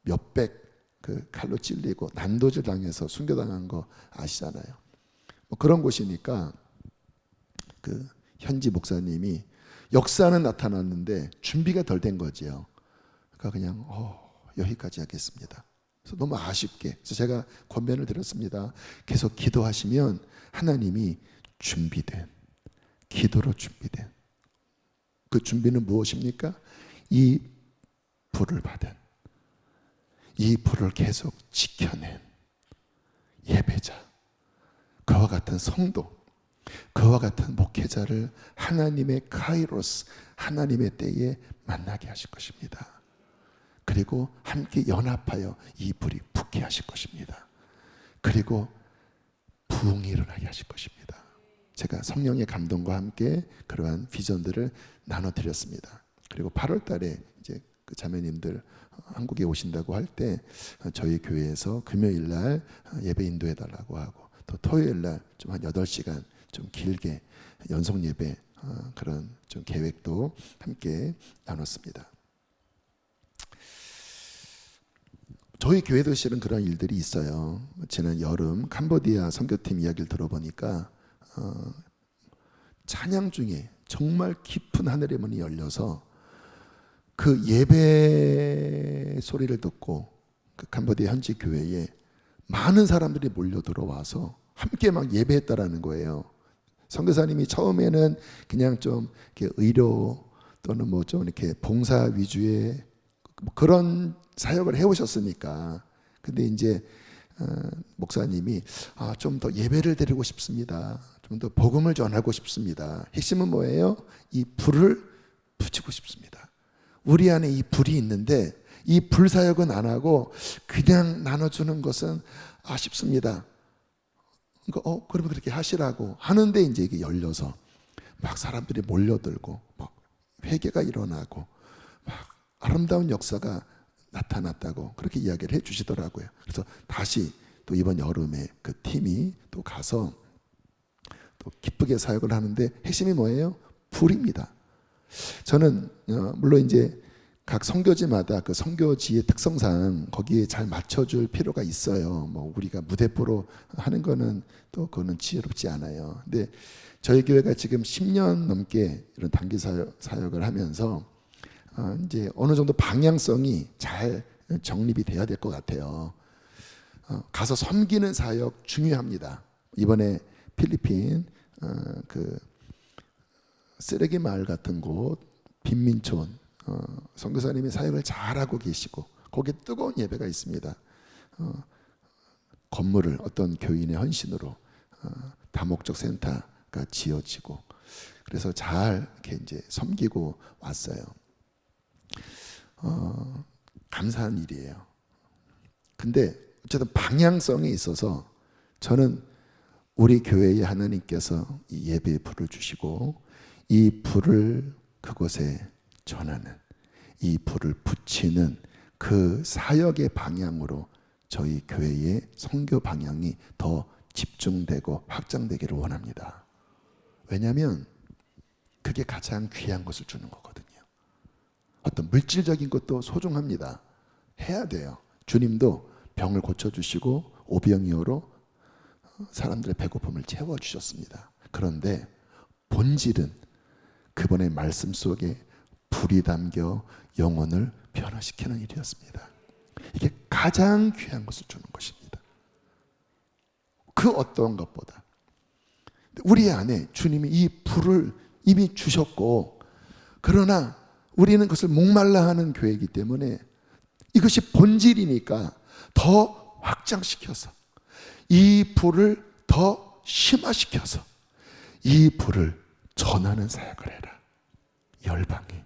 몇백 그 칼로 찔리고 난도질 당해서 순교당한 거 아시잖아요. 뭐 그런 곳이니까 그 현지 목사님이 역사는 나타났는데 준비가 덜 된 거지요. 그러니까 그냥 여기까지 하겠습니다. 그래서 너무 아쉽게, 그래서 제가 권면을 드렸습니다. 계속 기도하시면 하나님이 준비된, 기도로 준비된 그 준비는 무엇입니까? 이 불을 받은, 이 불을 계속 지켜낸 예배자, 그와 같은 성도, 그와 같은 목회자를 하나님의 카이로스, 하나님의 때에 만나게 하실 것입니다. 그리고 함께 연합하여 이 불이 붙게 하실 것입니다. 그리고 부흥이 일어나게 하실 것입니다. 제가 성령의 감동과 함께 그러한 비전들을 나눠드렸습니다. 그리고 8월 달에 이제 그 자매님들 한국에 오신다고 할 때 저희 교회에서 금요일 날 예배 인도해 달라고 하고, 또 토요일 날 좀 한 8시간 좀 길게 연속 예배 그런 좀 계획도 함께 나눴습니다. 저희 교회도 실은 그런 일들이 있어요. 지난 여름 캄보디아 선교팀 이야기를 들어보니까 찬양 중에 정말 깊은 하늘의 문이 열려서 그 예배 소리를 듣고 그 캄보디아 현지 교회에 많은 사람들이 몰려 들어와서 함께 막 예배했다라는 거예요. 선교사님이 처음에는 그냥 좀 이렇게 의료 또는 뭐 좀 이렇게 봉사 위주의 뭐 그런 사역을 해오셨으니까, 근데 이제 목사님이 좀 더 예배를 드리고 싶습니다. 좀 더 복음을 전하고 싶습니다. 핵심은 뭐예요? 이 불을 붙이고 싶습니다. 우리 안에 이 불이 있는데 이 불사역은 안 하고 그냥 나눠주는 것은 아쉽습니다. 그러니까 그러면 그렇게 하시라고 하는데, 이제 이게 열려서 막 사람들이 몰려들고 막 회개가 일어나고 막 아름다운 역사가 나타났다고 그렇게 이야기를 해주시더라고요. 그래서 다시 또 이번 여름에 그 팀이 또 가서 또 기쁘게 사역을 하는데, 핵심이 뭐예요? 불입니다. 저는 물론 이제 각 선교지마다 그 선교지의 특성상 거기에 잘 맞춰줄 필요가 있어요. 뭐 우리가 무대포로 하는 거는 또 그거는 지혜롭지 않아요. 근데 저희 교회가 지금 10년 넘게 이런 단기 사역을 하면서 이제 어느 정도 방향성이 잘 정립이 돼야 될 것 같아요. 가서 섬기는 사역 중요합니다. 이번에 필리핀 그 쓰레기 마을 같은 곳, 빈민촌 선교사님이 사역을 잘하고 계시고, 거기에 뜨거운 예배가 있습니다. 건물을 어떤 교인의 헌신으로 다목적 센터가 지어지고, 그래서 잘 이렇게 이제 섬기고 왔어요. 감사한 일이에요. 근데 어쨌든 방향성에 있어서 저는 우리 교회에 하나님께서 이 예배의 불을 주시고, 이 불을 그곳에 전하는, 이 불을 붙이는 그 사역의 방향으로 저희 교회의 선교 방향이 더 집중되고 확장되기를 원합니다. 왜냐하면 그게 가장 귀한 것을 주는 거거든요. 어떤 물질적인 것도 소중합니다. 해야 돼요. 주님도 병을 고쳐주시고 오병이어로 사람들의 배고픔을 채워주셨습니다. 그런데 본질은 그분의 말씀 속에 불이 담겨 영혼을 변화시키는 일이었습니다. 이게 가장 귀한 것을 주는 것입니다. 그 어떤 것보다. 우리 안에 주님이 이 불을 이미 주셨고, 그러나 우리는 그것을 목말라 하는 교회이기 때문에 이것이 본질이니까 더 확장시켜서 이 불을 더 심화시켜서 이 불을 전하는 사역을 해라. 열방에,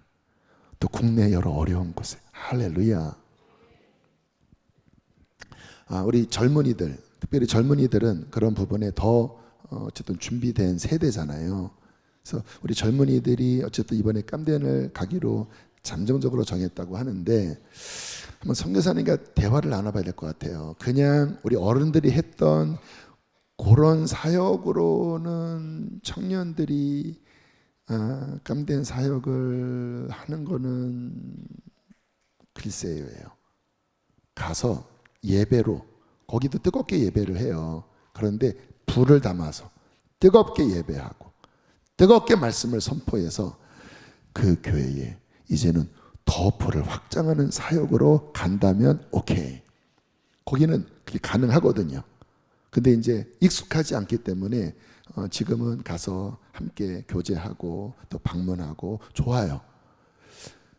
또 국내 여러 어려운 곳에. 할렐루야. 우리 젊은이들, 특별히 젊은이들은 그런 부분에 더 어쨌든 준비된 세대잖아요. 그래서 우리 젊은이들이 어쨌든 이번에 깜대를 가기로 잠정적으로 정했다고 하는데, 한번 선교사님과 대화를 나눠봐야 될 것 같아요. 그냥 우리 어른들이 했던 그런 사역으로는 청년들이 깜된 사역을 하는 거는 글쎄요. 가서 예배로, 거기도 뜨겁게 예배를 해요. 그런데 불을 담아서 뜨겁게 예배하고 뜨겁게 말씀을 선포해서 그 교회에 이제는 더 불을 확장하는 사역으로 간다면 오케이. 거기는 그게 가능하거든요. 근데 이제 익숙하지 않기 때문에 지금은 가서 함께 교제하고 또 방문하고 좋아요.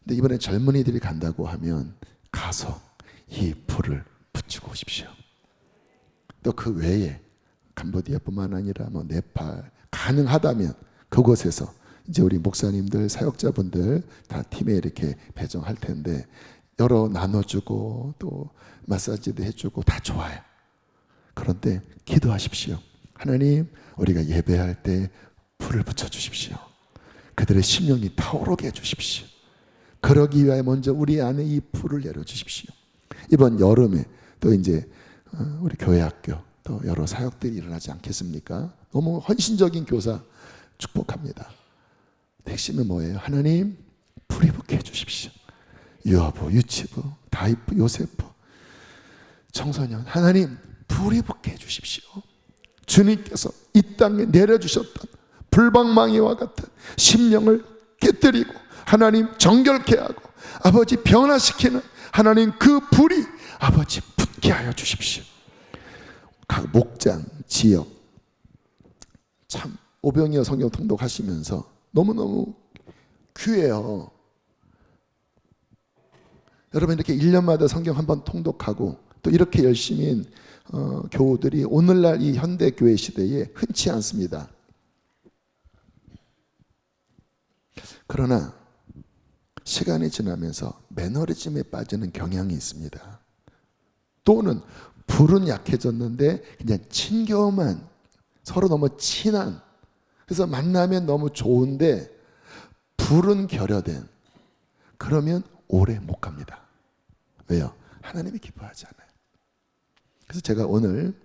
근데 이번에 젊은이들이 간다고 하면 가서 이 불을 붙이고 오십시오. 또 그 외에 캄보디아뿐만 아니라 뭐 네팔, 가능하다면 그곳에서 이제 우리 목사님들, 사역자분들 다 팀에 이렇게 배정할 텐데 여러 나눠주고 또 마사지도 해주고 다 좋아요. 그런데 기도하십시오. 하나님, 우리가 예배할 때 불을 붙여주십시오. 그들의 심령이 타오르게 해주십시오. 그러기 위하여 먼저 우리 안에 이 불을 내려주십시오. 이번 여름에 또 이제 우리 교회 학교 또 여러 사역들이 일어나지 않겠습니까? 너무 헌신적인 교사 축복합니다. 핵심은 뭐예요? 하나님, 불이 붙게 해주십시오. 유아부, 유치부, 다이프, 요세프, 청소년, 하나님 불이 붙게 해주십시오. 주님께서 이 땅에 내려주셨던 불방망이와 같은 심령을 깨뜨리고 하나님 정결케 하고 아버지 변화시키는 하나님 그 불이 아버지 붙게 하여 주십시오. 각 목장, 지역 참 오병이어 성경 통독하시면서 너무너무 귀해요. 여러분 이렇게 1년마다 성경 한번 통독하고 또 이렇게 열심인 교우들이 오늘날 이 현대 교회 시대에 흔치 않습니다. 그러나 시간이 지나면서 매너리즘에 빠지는 경향이 있습니다. 또는 불은 약해졌는데 그냥 친교만, 서로 너무 친한, 그래서 만나면 너무 좋은데 불은 결여된, 그러면 오래 못 갑니다. 왜요? 하나님이 기뻐하지 않아요. 그래서 제가 오늘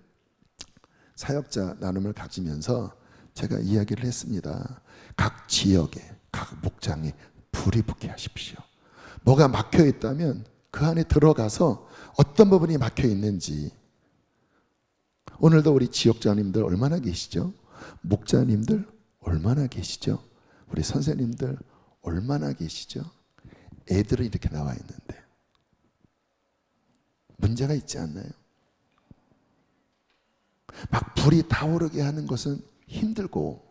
사역자 나눔을 가지면서 제가 이야기를 했습니다. 각 지역에, 각 목장에 불이 붙게 하십시오. 뭐가 막혀 있다면 그 안에 들어가서 어떤 부분이 막혀 있는지. 오늘도 우리 지역장님들 얼마나 계시죠? 목자님들 얼마나 계시죠? 우리 선생님들 얼마나 계시죠? 애들은 이렇게 나와 있는데 문제가 있지 않나요? 막 불이 타오르게 하는 것은 힘들고,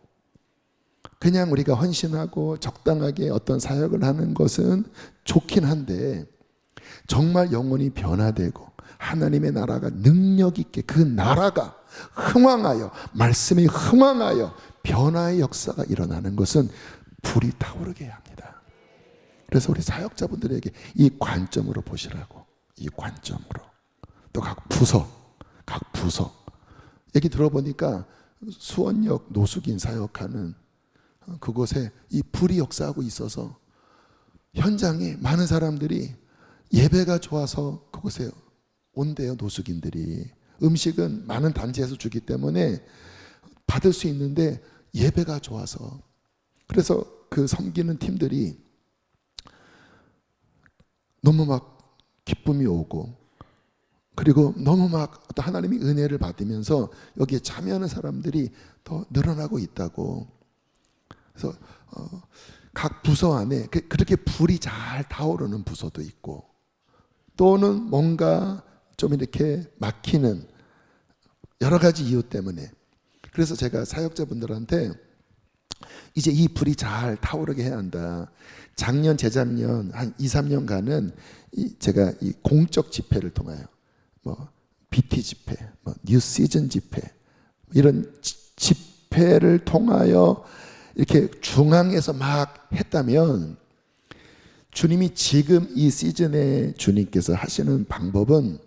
그냥 우리가 헌신하고 적당하게 어떤 사역을 하는 것은 좋긴 한데, 정말 영혼이 변화되고 하나님의 나라가 능력 있게 그 나라가 흥왕하여, 말씀이 흥왕하여 변화의 역사가 일어나는 것은 불이 타오르게 해야 합니다. 그래서 우리 사역자분들에게 이 관점으로 보시라고, 이 관점으로. 또 각 부서 얘기 들어보니까 수원역 노숙인 사역하는 그곳에 이 불이 역사하고 있어서 현장에 많은 사람들이 예배가 좋아서 그곳에 온대요. 노숙인들이 음식은 많은 단체에서 주기 때문에 받을 수 있는데 예배가 좋아서, 그래서 그 섬기는 팀들이 너무 막 기쁨이 오고, 그리고 너무 막 어떤 하나님의 은혜를 받으면서 여기에 참여하는 사람들이 더 늘어나고 있다고. 그래서 각 부서 안에 그렇게 불이 잘 타오르는 부서도 있고, 또는 뭔가 좀 이렇게 막히는 여러 가지 이유 때문에. 그래서 제가 사역자분들한테 이제 이 불이 잘 타오르게 해야 한다. 작년, 재작년 한 2, 3년간은 제가 이 공적 집회를 통하여 뭐 BT 집회, 뭐 뉴 시즌 집회 이런 집회를 통하여 이렇게 중앙에서 막 했다면 주님이 지금 이 시즌에 주님께서 하시는 방법은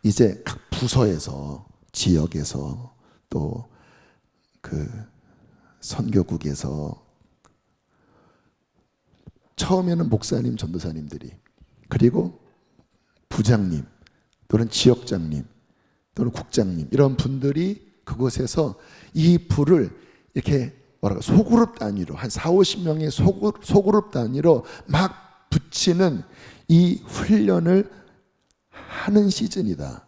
이제 각 부서에서 지역에서 또 그 선교국에서 처음에는 목사님, 전도사님들이 그리고 부장님 또는 지역장님 또는 국장님 이런 분들이 그곳에서 이 불을 이렇게 소그룹 단위로 한 4, 50명의 소그룹 단위로 막 붙이는 이 훈련을 하는 시즌이다.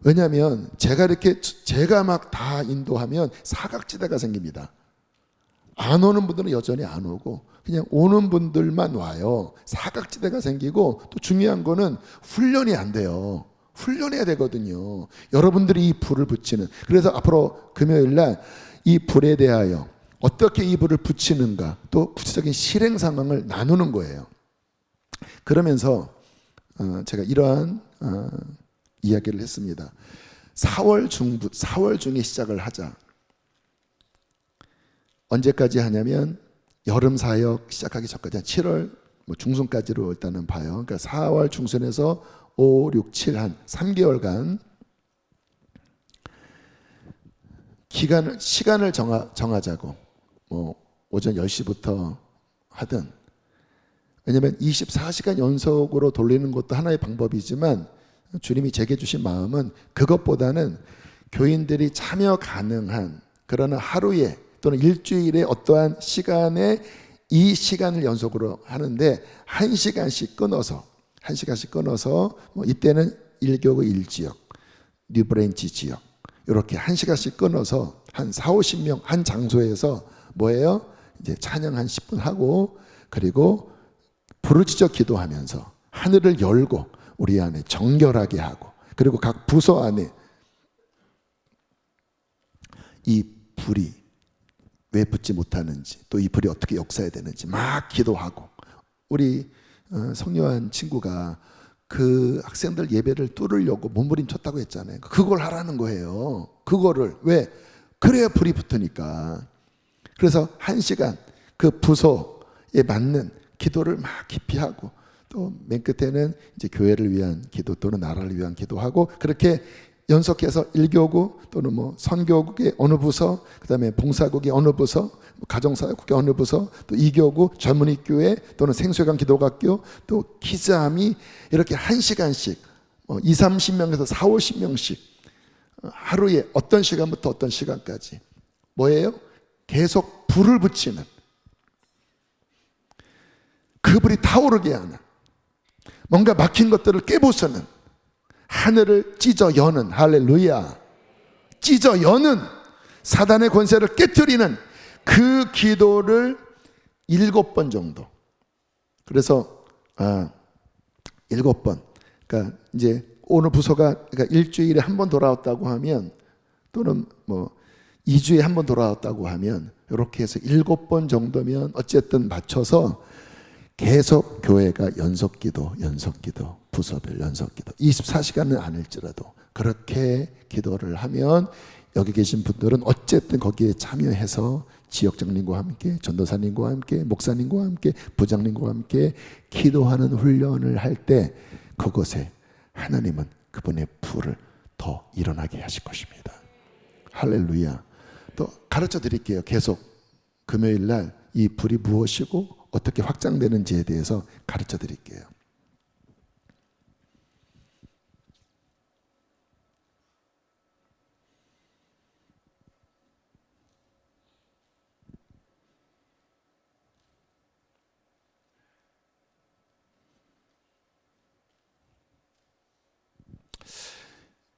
왜냐하면 제가 막 다 인도하면 사각지대가 생깁니다. 안 오는 분들은 여전히 안 오고 그냥 오는 분들만 와요. 사각지대가 생기고 또 중요한 거는 훈련이 안 돼요. 훈련해야 되거든요. 여러분들이 이 불을 붙이는. 그래서 앞으로 금요일 날 이 불에 대하여 어떻게 이 불을 붙이는가 또 구체적인 실행 상황을 나누는 거예요. 그러면서 제가 이러한 이야기를 했습니다. 4월 중에 시작을 하자. 언제까지 하냐면 여름 사역 시작하기 전까지 한 7월 중순까지로 일단은 봐요. 그러니까 4월 중순에서 5, 6, 7 한 3개월간 시간을 정하자고. 뭐 오전 10시부터 하든. 왜냐하면 24시간 연속으로 돌리는 것도 하나의 방법이지만 주님이 제게 주신 마음은 그것보다는 교인들이 참여 가능한 그러나 하루에 또는 일주일에 어떠한 시간에 이 시간을 연속으로 하는데 1시간씩 끊어서 뭐 이때는 1교구 1지역, 뉴브랜치 지역 이렇게 1시간씩 끊어서 한 4, 50명 한 장소에서 뭐예요? 이제 찬양 한 10분 하고 그리고 부르짖어 기도하면서 하늘을 열고 우리 안에 정결하게 하고 그리고 각 부서 안에 이 불이 왜 붙지 못하는지 또 이 불이 어떻게 역사해야 되는지 막 기도하고 우리 성요한 친구가 그 학생들 예배를 뚫으려고 몸부림쳤다고 했잖아요. 그걸 하라는 거예요. 그거를 왜? 그래야 불이 붙으니까. 그래서 1시간 그 부서에 맞는 기도를 막 깊이 하고 또 맨 끝에는 이제 교회를 위한 기도 또는 나라를 위한 기도하고 그렇게 연속해서 1교구 또는 뭐 선교국의 어느 부서 그다음에 봉사국의 어느 부서 가정사역국의 어느 부서 또 2교구 전문의교회 또는 생수관 기도학교 또 키즈아미 이렇게 1시간씩 2, 30명에서 4, 50명씩 하루에 어떤 시간부터 어떤 시간까지 뭐예요? 계속 불을 붙이는 그 불이 타오르게 하는 뭔가 막힌 것들을 깨부수는 하늘을 찢어 여는 할렐루야 찢어 여는 사단의 권세를 깨트리는 그 기도를 7번 정도 그래서 7번 그러니까 이제 어느 부서가 그러니까 일주일에 한 번 돌아왔다고 하면 또는 뭐 2주에 한 번 돌아왔다고 하면 이렇게 해서 7번 정도면 어쨌든 맞춰서 계속 교회가 연속기도 부서별 연속기도 24시간은 아닐지라도 그렇게 기도를 하면 여기 계신 분들은 어쨌든 거기에 참여해서 지역장님과 함께 전도사님과 함께 목사님과 함께 부장님과 함께 기도하는 훈련을 할 때 그것에 하나님은 그분의 불을 더 일어나게 하실 것입니다. 할렐루야. 또 가르쳐 드릴게요. 계속 금요일 날 이 불이 무엇이고 어떻게 확장되는지에 대해서 가르쳐 드릴게요.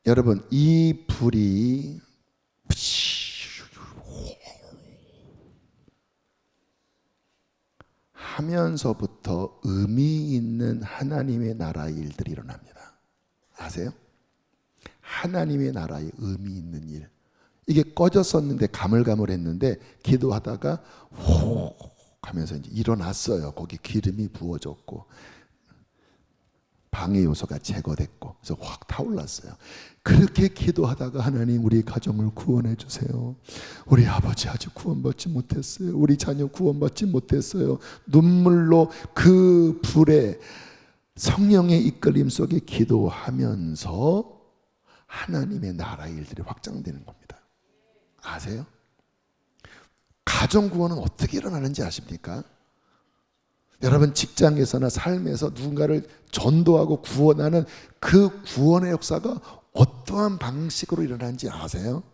여러분, 이 불이 하면서부터 의미 있는 하나님의 나라의 일들이 일어납니다. 아세요? 하나님의 나라의 의미 있는 일. 이게 꺼졌었는데 가물가물했는데 기도하다가 호 하면서 이제 일어났어요. 거기 기름이 부어졌고 방해 요소가 제거됐고 그래서 확 타올랐어요. 그렇게 기도하다가 하나님 우리 가정을 구원해 주세요. 우리 아버지 아직 구원받지 못했어요. 우리 자녀 구원받지 못했어요. 눈물로 그 불에 성령의 이끌림 속에 기도하면서 하나님의 나라의 일들이 확장되는 겁니다. 아세요? 가정 구원은 어떻게 일어나는지 아십니까? 여러분 직장에서나 삶에서 누군가를 전도하고 구원하는 그 구원의 역사가 어떠한 방식으로 일어나는지 아세요?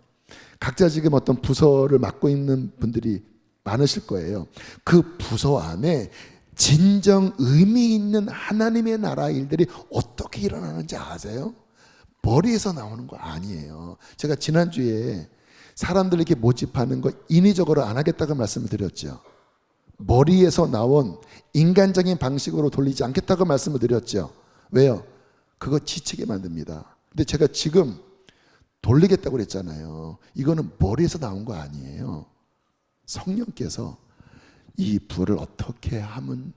각자 지금 어떤 부서를 맡고 있는 분들이 많으실 거예요. 그 부서 안에 진정 의미 있는 하나님의 나라 일들이 어떻게 일어나는지 아세요? 머리에서 나오는 거 아니에요. 제가 지난주에 사람들 이렇게 모집하는 거 인위적으로 안 하겠다고 말씀을 드렸죠. 머리에서 나온 인간적인 방식으로 돌리지 않겠다고 말씀을 드렸죠. 왜요? 그거 지치게 만듭니다. 근데 제가 지금 돌리겠다고 그랬잖아요. 이거는 머리에서 나온 거 아니에요. 성령께서 이 불을 어떻게 하면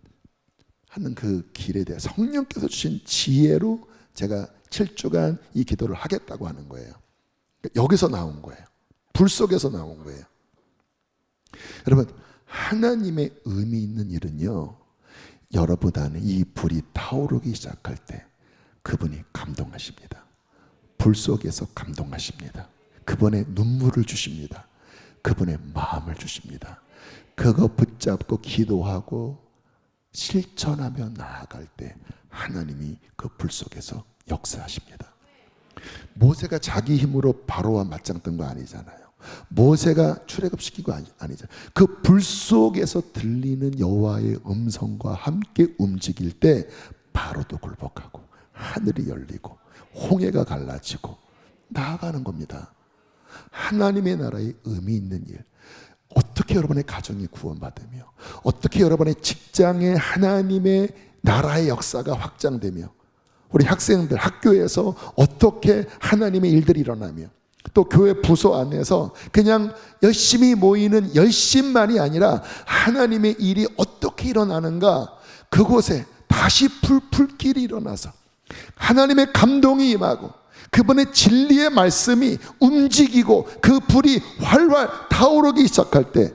하는 그 길에 대해 성령께서 주신 지혜로 제가 7주간 이 기도를 하겠다고 하는 거예요. 여기서 나온 거예요. 불 속에서 나온 거예요. 여러분 하나님의 의미 있는 일은요, 여러분 안에 이 불이 타오르기 시작할 때 그분이 감동하십니다. 불 속에서 감동하십니다. 그분의 눈물을 주십니다. 그분의 마음을 주십니다. 그거 붙잡고 기도하고 실천하며 나아갈 때 하나님이 그 불 속에서 역사하십니다. 모세가 자기 힘으로 바로와 맞짱 뜬 거 아니잖아요. 모세가 출애굽시키고 아니잖아요. 그 불 속에서 들리는 여호와의 음성과 함께 움직일 때 바로도 굴복하고 하늘이 열리고 홍해가 갈라지고 나아가는 겁니다. 하나님의 나라의 의미 있는 일, 어떻게 여러분의 가정이 구원받으며 어떻게 여러분의 직장에 하나님의 나라의 역사가 확장되며 우리 학생들 학교에서 어떻게 하나님의 일들이 일어나며 또 교회 부서 안에서 그냥 열심히 모이는 열심만이 아니라 하나님의 일이 어떻게 일어나는가, 그곳에 다시 불길이 일어나서 하나님의 감동이 임하고 그분의 진리의 말씀이 움직이고 그 불이 활활 타오르기 시작할 때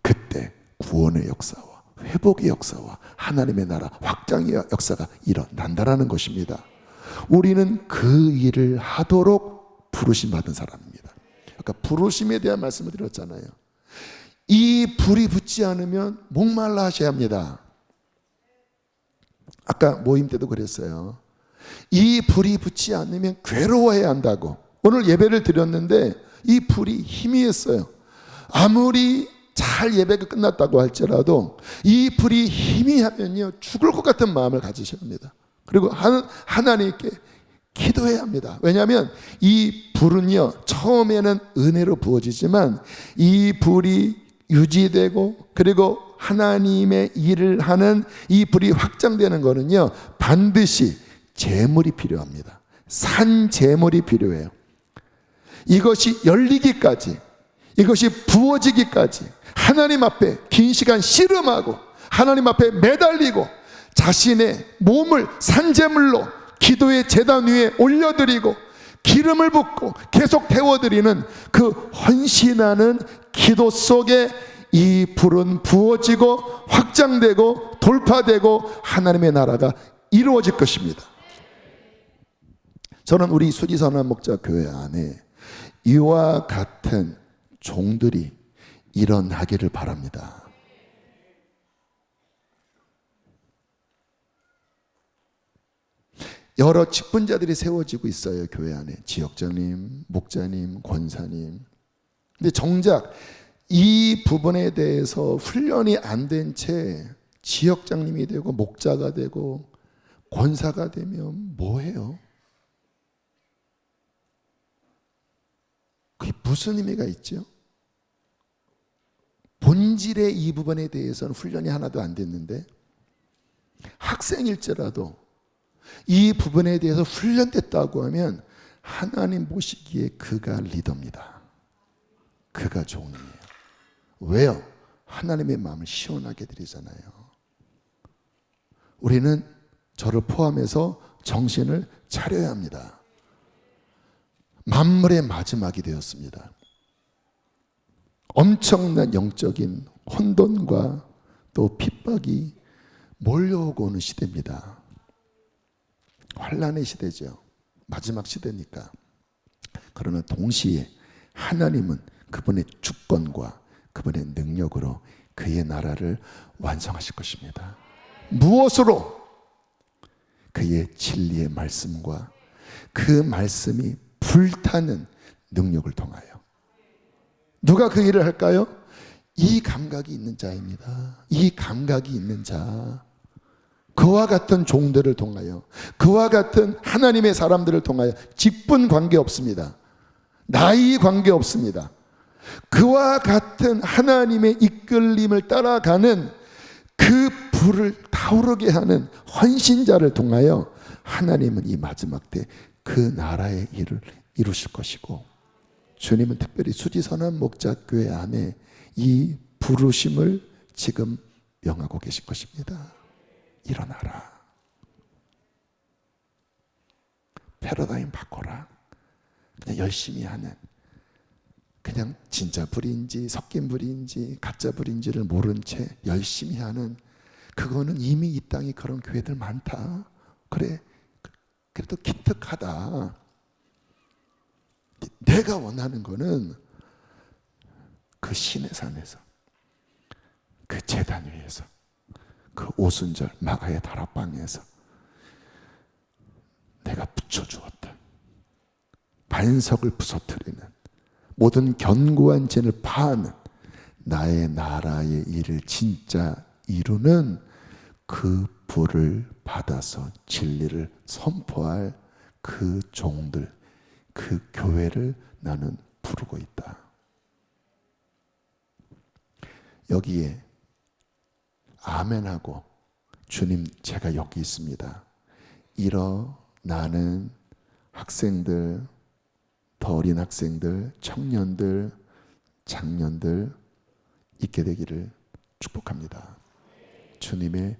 그때 구원의 역사와 회복의 역사와 하나님의 나라 확장의 역사가 일어난다는 것입니다. 우리는 그 일을 하도록 부르심 받은 사람입니다. 아까 부르심에 대한 말씀을 드렸잖아요. 이 불이 붙지 않으면 목말라 하셔야 합니다. 아까 모임 때도 그랬어요. 이 불이 붙지 않으면 괴로워해야 한다고. 오늘 예배를 드렸는데 이 불이 희미했어요. 아무리 잘 예배가 끝났다고 할지라도 이 불이 희미하면요 죽을 것 같은 마음을 가지셔야 합니다. 그리고 하나님께 기도해야 합니다. 왜냐하면 이 불은요 처음에는 은혜로 부어지지만 이 불이 유지되고 그리고 하나님의 일을 하는 이 불이 확장되는 거는요 반드시 제물이 필요합니다. 산 제물이 필요해요. 이것이 열리기까지, 이것이 부어지기까지 하나님 앞에 긴 시간 씨름하고 하나님 앞에 매달리고 자신의 몸을 산제물로 기도의 제단 위에 올려드리고 기름을 붓고 계속 태워드리는 그 헌신하는 기도 속에 이 불은 부어지고 확장되고 돌파되고 하나님의 나라가 이루어질 것입니다. 저는 우리 수지선한 목자 교회 안에 이와 같은 종들이 일어나기를 바랍니다. 여러 직분자들이 세워지고 있어요. 교회 안에 지역장님, 목자님, 권사님. 근데 정작 이 부분에 대해서 훈련이 안 된 채 지역장님이 되고 목자가 되고 권사가 되면 뭐해요? 그게 무슨 의미가 있죠? 본질의 이 부분에 대해서는 훈련이 하나도 안 됐는데 학생일지라도 이 부분에 대해서 훈련됐다고 하면 하나님 보시기에 그가 리더입니다. 그가 종이에요. 왜요? 하나님의 마음을 시원하게 드리잖아요. 우리는 저를 포함해서 정신을 차려야 합니다. 만물의 마지막이 되었습니다. 엄청난 영적인 혼돈과 또 핍박이 몰려오고 오는 시대입니다. 환란의 시대죠. 마지막 시대니까. 그러나 동시에 하나님은 그분의 주권과 그분의 능력으로 그의 나라를 완성하실 것입니다. 무엇으로? 그의 진리의 말씀과 그 말씀이 불타는 능력을 통하여. 누가 그 일을 할까요? 이 감각이 있는 자입니다. 이 감각이 있는 자, 그와 같은 종들을 통하여, 그와 같은 하나님의 사람들을 통하여, 직분 관계 없습니다. 나이 관계 없습니다. 그와 같은 하나님의 이끌림을 따라가는 그 불을 타오르게 하는 헌신자를 통하여 하나님은 이 마지막 때 그 나라의 일을 이루실 것이고, 주님은 특별히 수지선한 목자교회 안에 이 부르심을 지금 명하고 계실 것입니다. 일어나라. 패러다임 바꿔라. 그냥 열심히 하는, 그냥 진짜 불인지 섞인 불인지 가짜 불인지를 모른 채 열심히 하는, 그거는 이미 이 땅에 그런 교회들 많다. 그래, 그래도 기특하다. 내가 원하는 거는 그 신의 산에서, 그 제단 위에서, 그 오순절 마가의 다락방에서 내가 붙여주었던 반석을 부서뜨리는, 모든 견고한 진을 파는 나의 나라의 일을 진짜 이루는 그 불을 받아서 진리를 선포할 그 종들, 그 교회를 나는 부르고 있다. 여기에 아멘하고, 주님 제가 여기 있습니다, 일어나는 학생들, 더 어린 학생들, 청년들, 장년들 있게 되기를 축복합니다. 주님의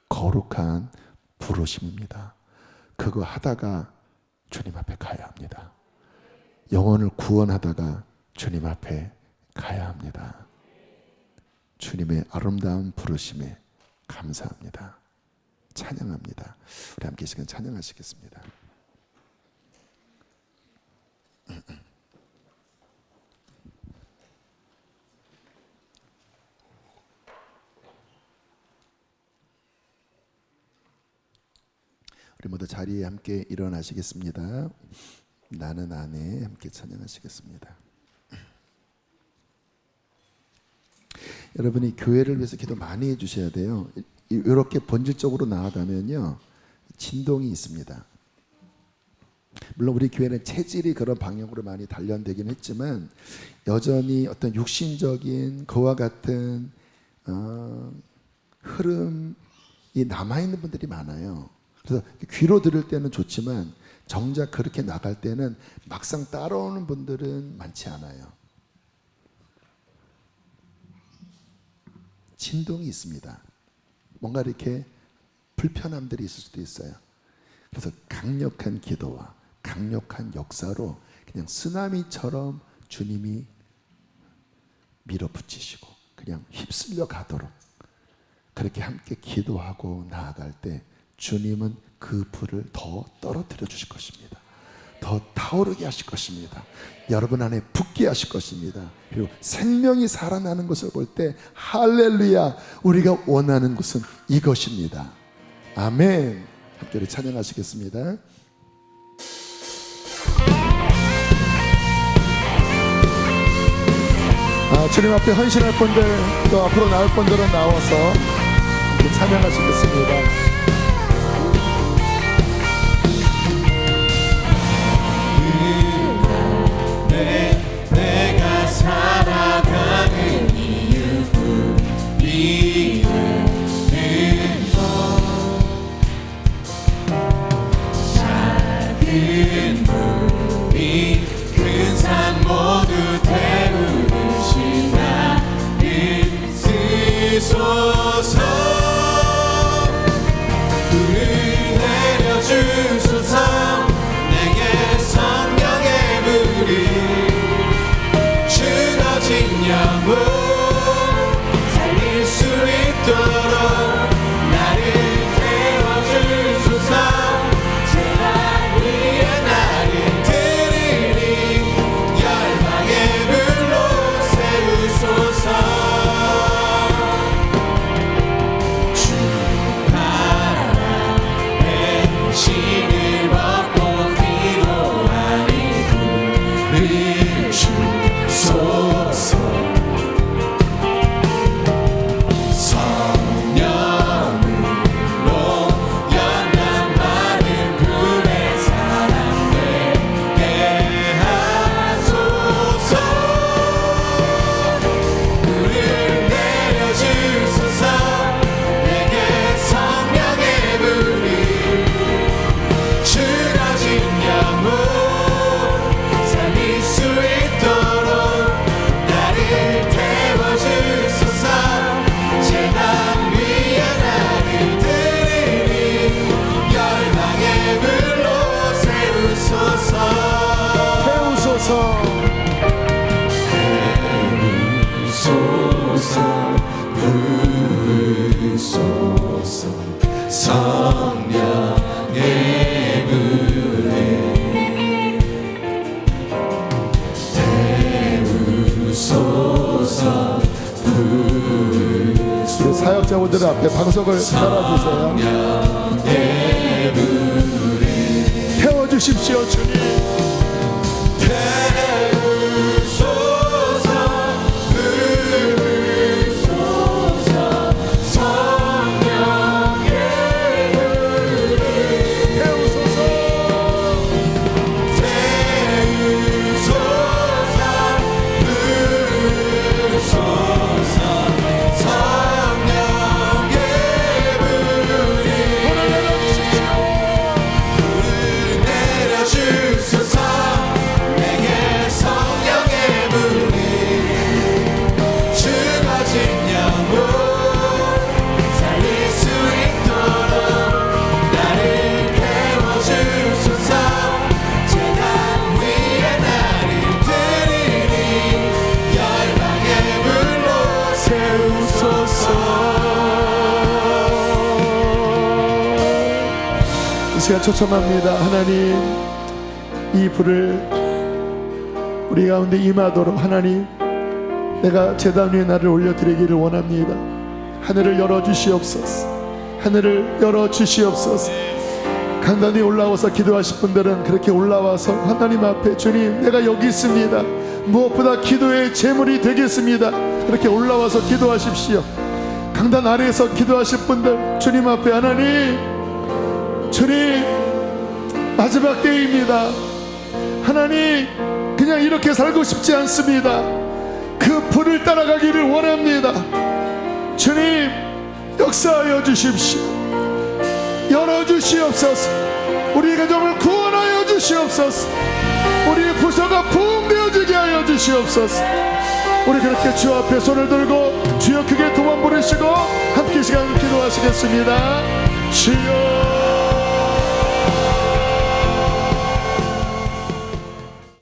거룩한 부르심입니다. 그거 하다가 주님 앞에 가야 합니다. 영혼을 구원하다가 주님 앞에 가야 합니다. 주님의 아름다운 부르심에 감사합니다. 찬양합니다. 우리 함께 이 시간 찬양하시겠습니다. 우리 모두 자리에 함께 일어나시겠습니다. 나는 안에 함께 찬양하시겠습니다. 여러분이 교회를 위해서 기도 많이 해주셔야 돼요. 이렇게 본질적으로 나아가면요, 진동이 있습니다. 물론 우리 교회는 체질이 그런 방향으로 많이 단련되긴 했지만 여전히 어떤 육신적인 그와 같은 흐름이 남아있는 분들이 많아요. 그래서 귀로 들을 때는 좋지만 정작 그렇게 나갈 때는 막상 따라오는 분들은 많지 않아요. 진동이 있습니다. 뭔가 이렇게 불편함들이 있을 수도 있어요. 그래서 강력한 기도와 강력한 역사로 그냥 쓰나미처럼 주님이 밀어붙이시고 그냥 휩쓸려 가도록 그렇게 함께 기도하고 나아갈 때 주님은 그 불을 더 떨어뜨려 주실 것입니다. 더 타오르게 하실 것입니다. 여러분 안에 붙게 하실 것입니다. 그리고 생명이 살아나는 것을 볼 때 할렐루야, 우리가 원하는 것은 이것입니다. 아멘. 함께 우리 찬양하시겠습니다. 주님 앞에 헌신할 분들, 또 앞으로 나올 분들은 나와서 함께 찬양하시겠습니다. 내가 살아가는 이유는 믿는 것, 작은 물이 큰 산 모두 태우는 여러분들 앞에 방석을 달아주세요. 태워주십시오 주님. 시간 초청합니다. 하나님, 이 불을 우리 가운데 임하도록 하나님, 내가 제단 위에 나를 올려드리기를 원합니다. 하늘을 열어주시옵소서. 하늘을 열어주시옵소서. 강단에 올라와서 기도하실 분들은 그렇게 올라와서 하나님 앞에, 주님 내가 여기 있습니다, 무엇보다 기도의 제물이 되겠습니다, 그렇게 올라와서 기도하십시오. 강단 아래에서 기도하실 분들, 주님 앞에, 하나님, 주님 마지막 때입니다. 하나님, 그냥 이렇게 살고 싶지 않습니다. 그 불을 따라가기를 원합니다. 주님 역사하여 주십시오. 열어주시옵소서. 우리 가정을 구원하여 주시옵소서. 우리의 부서가 부흥되어지게 하여 주시옵소서. 우리 그렇게 주 앞에 손을 들고 주여 크게 두 번 부르시고 함께 시간 기도하시겠습니다. 주여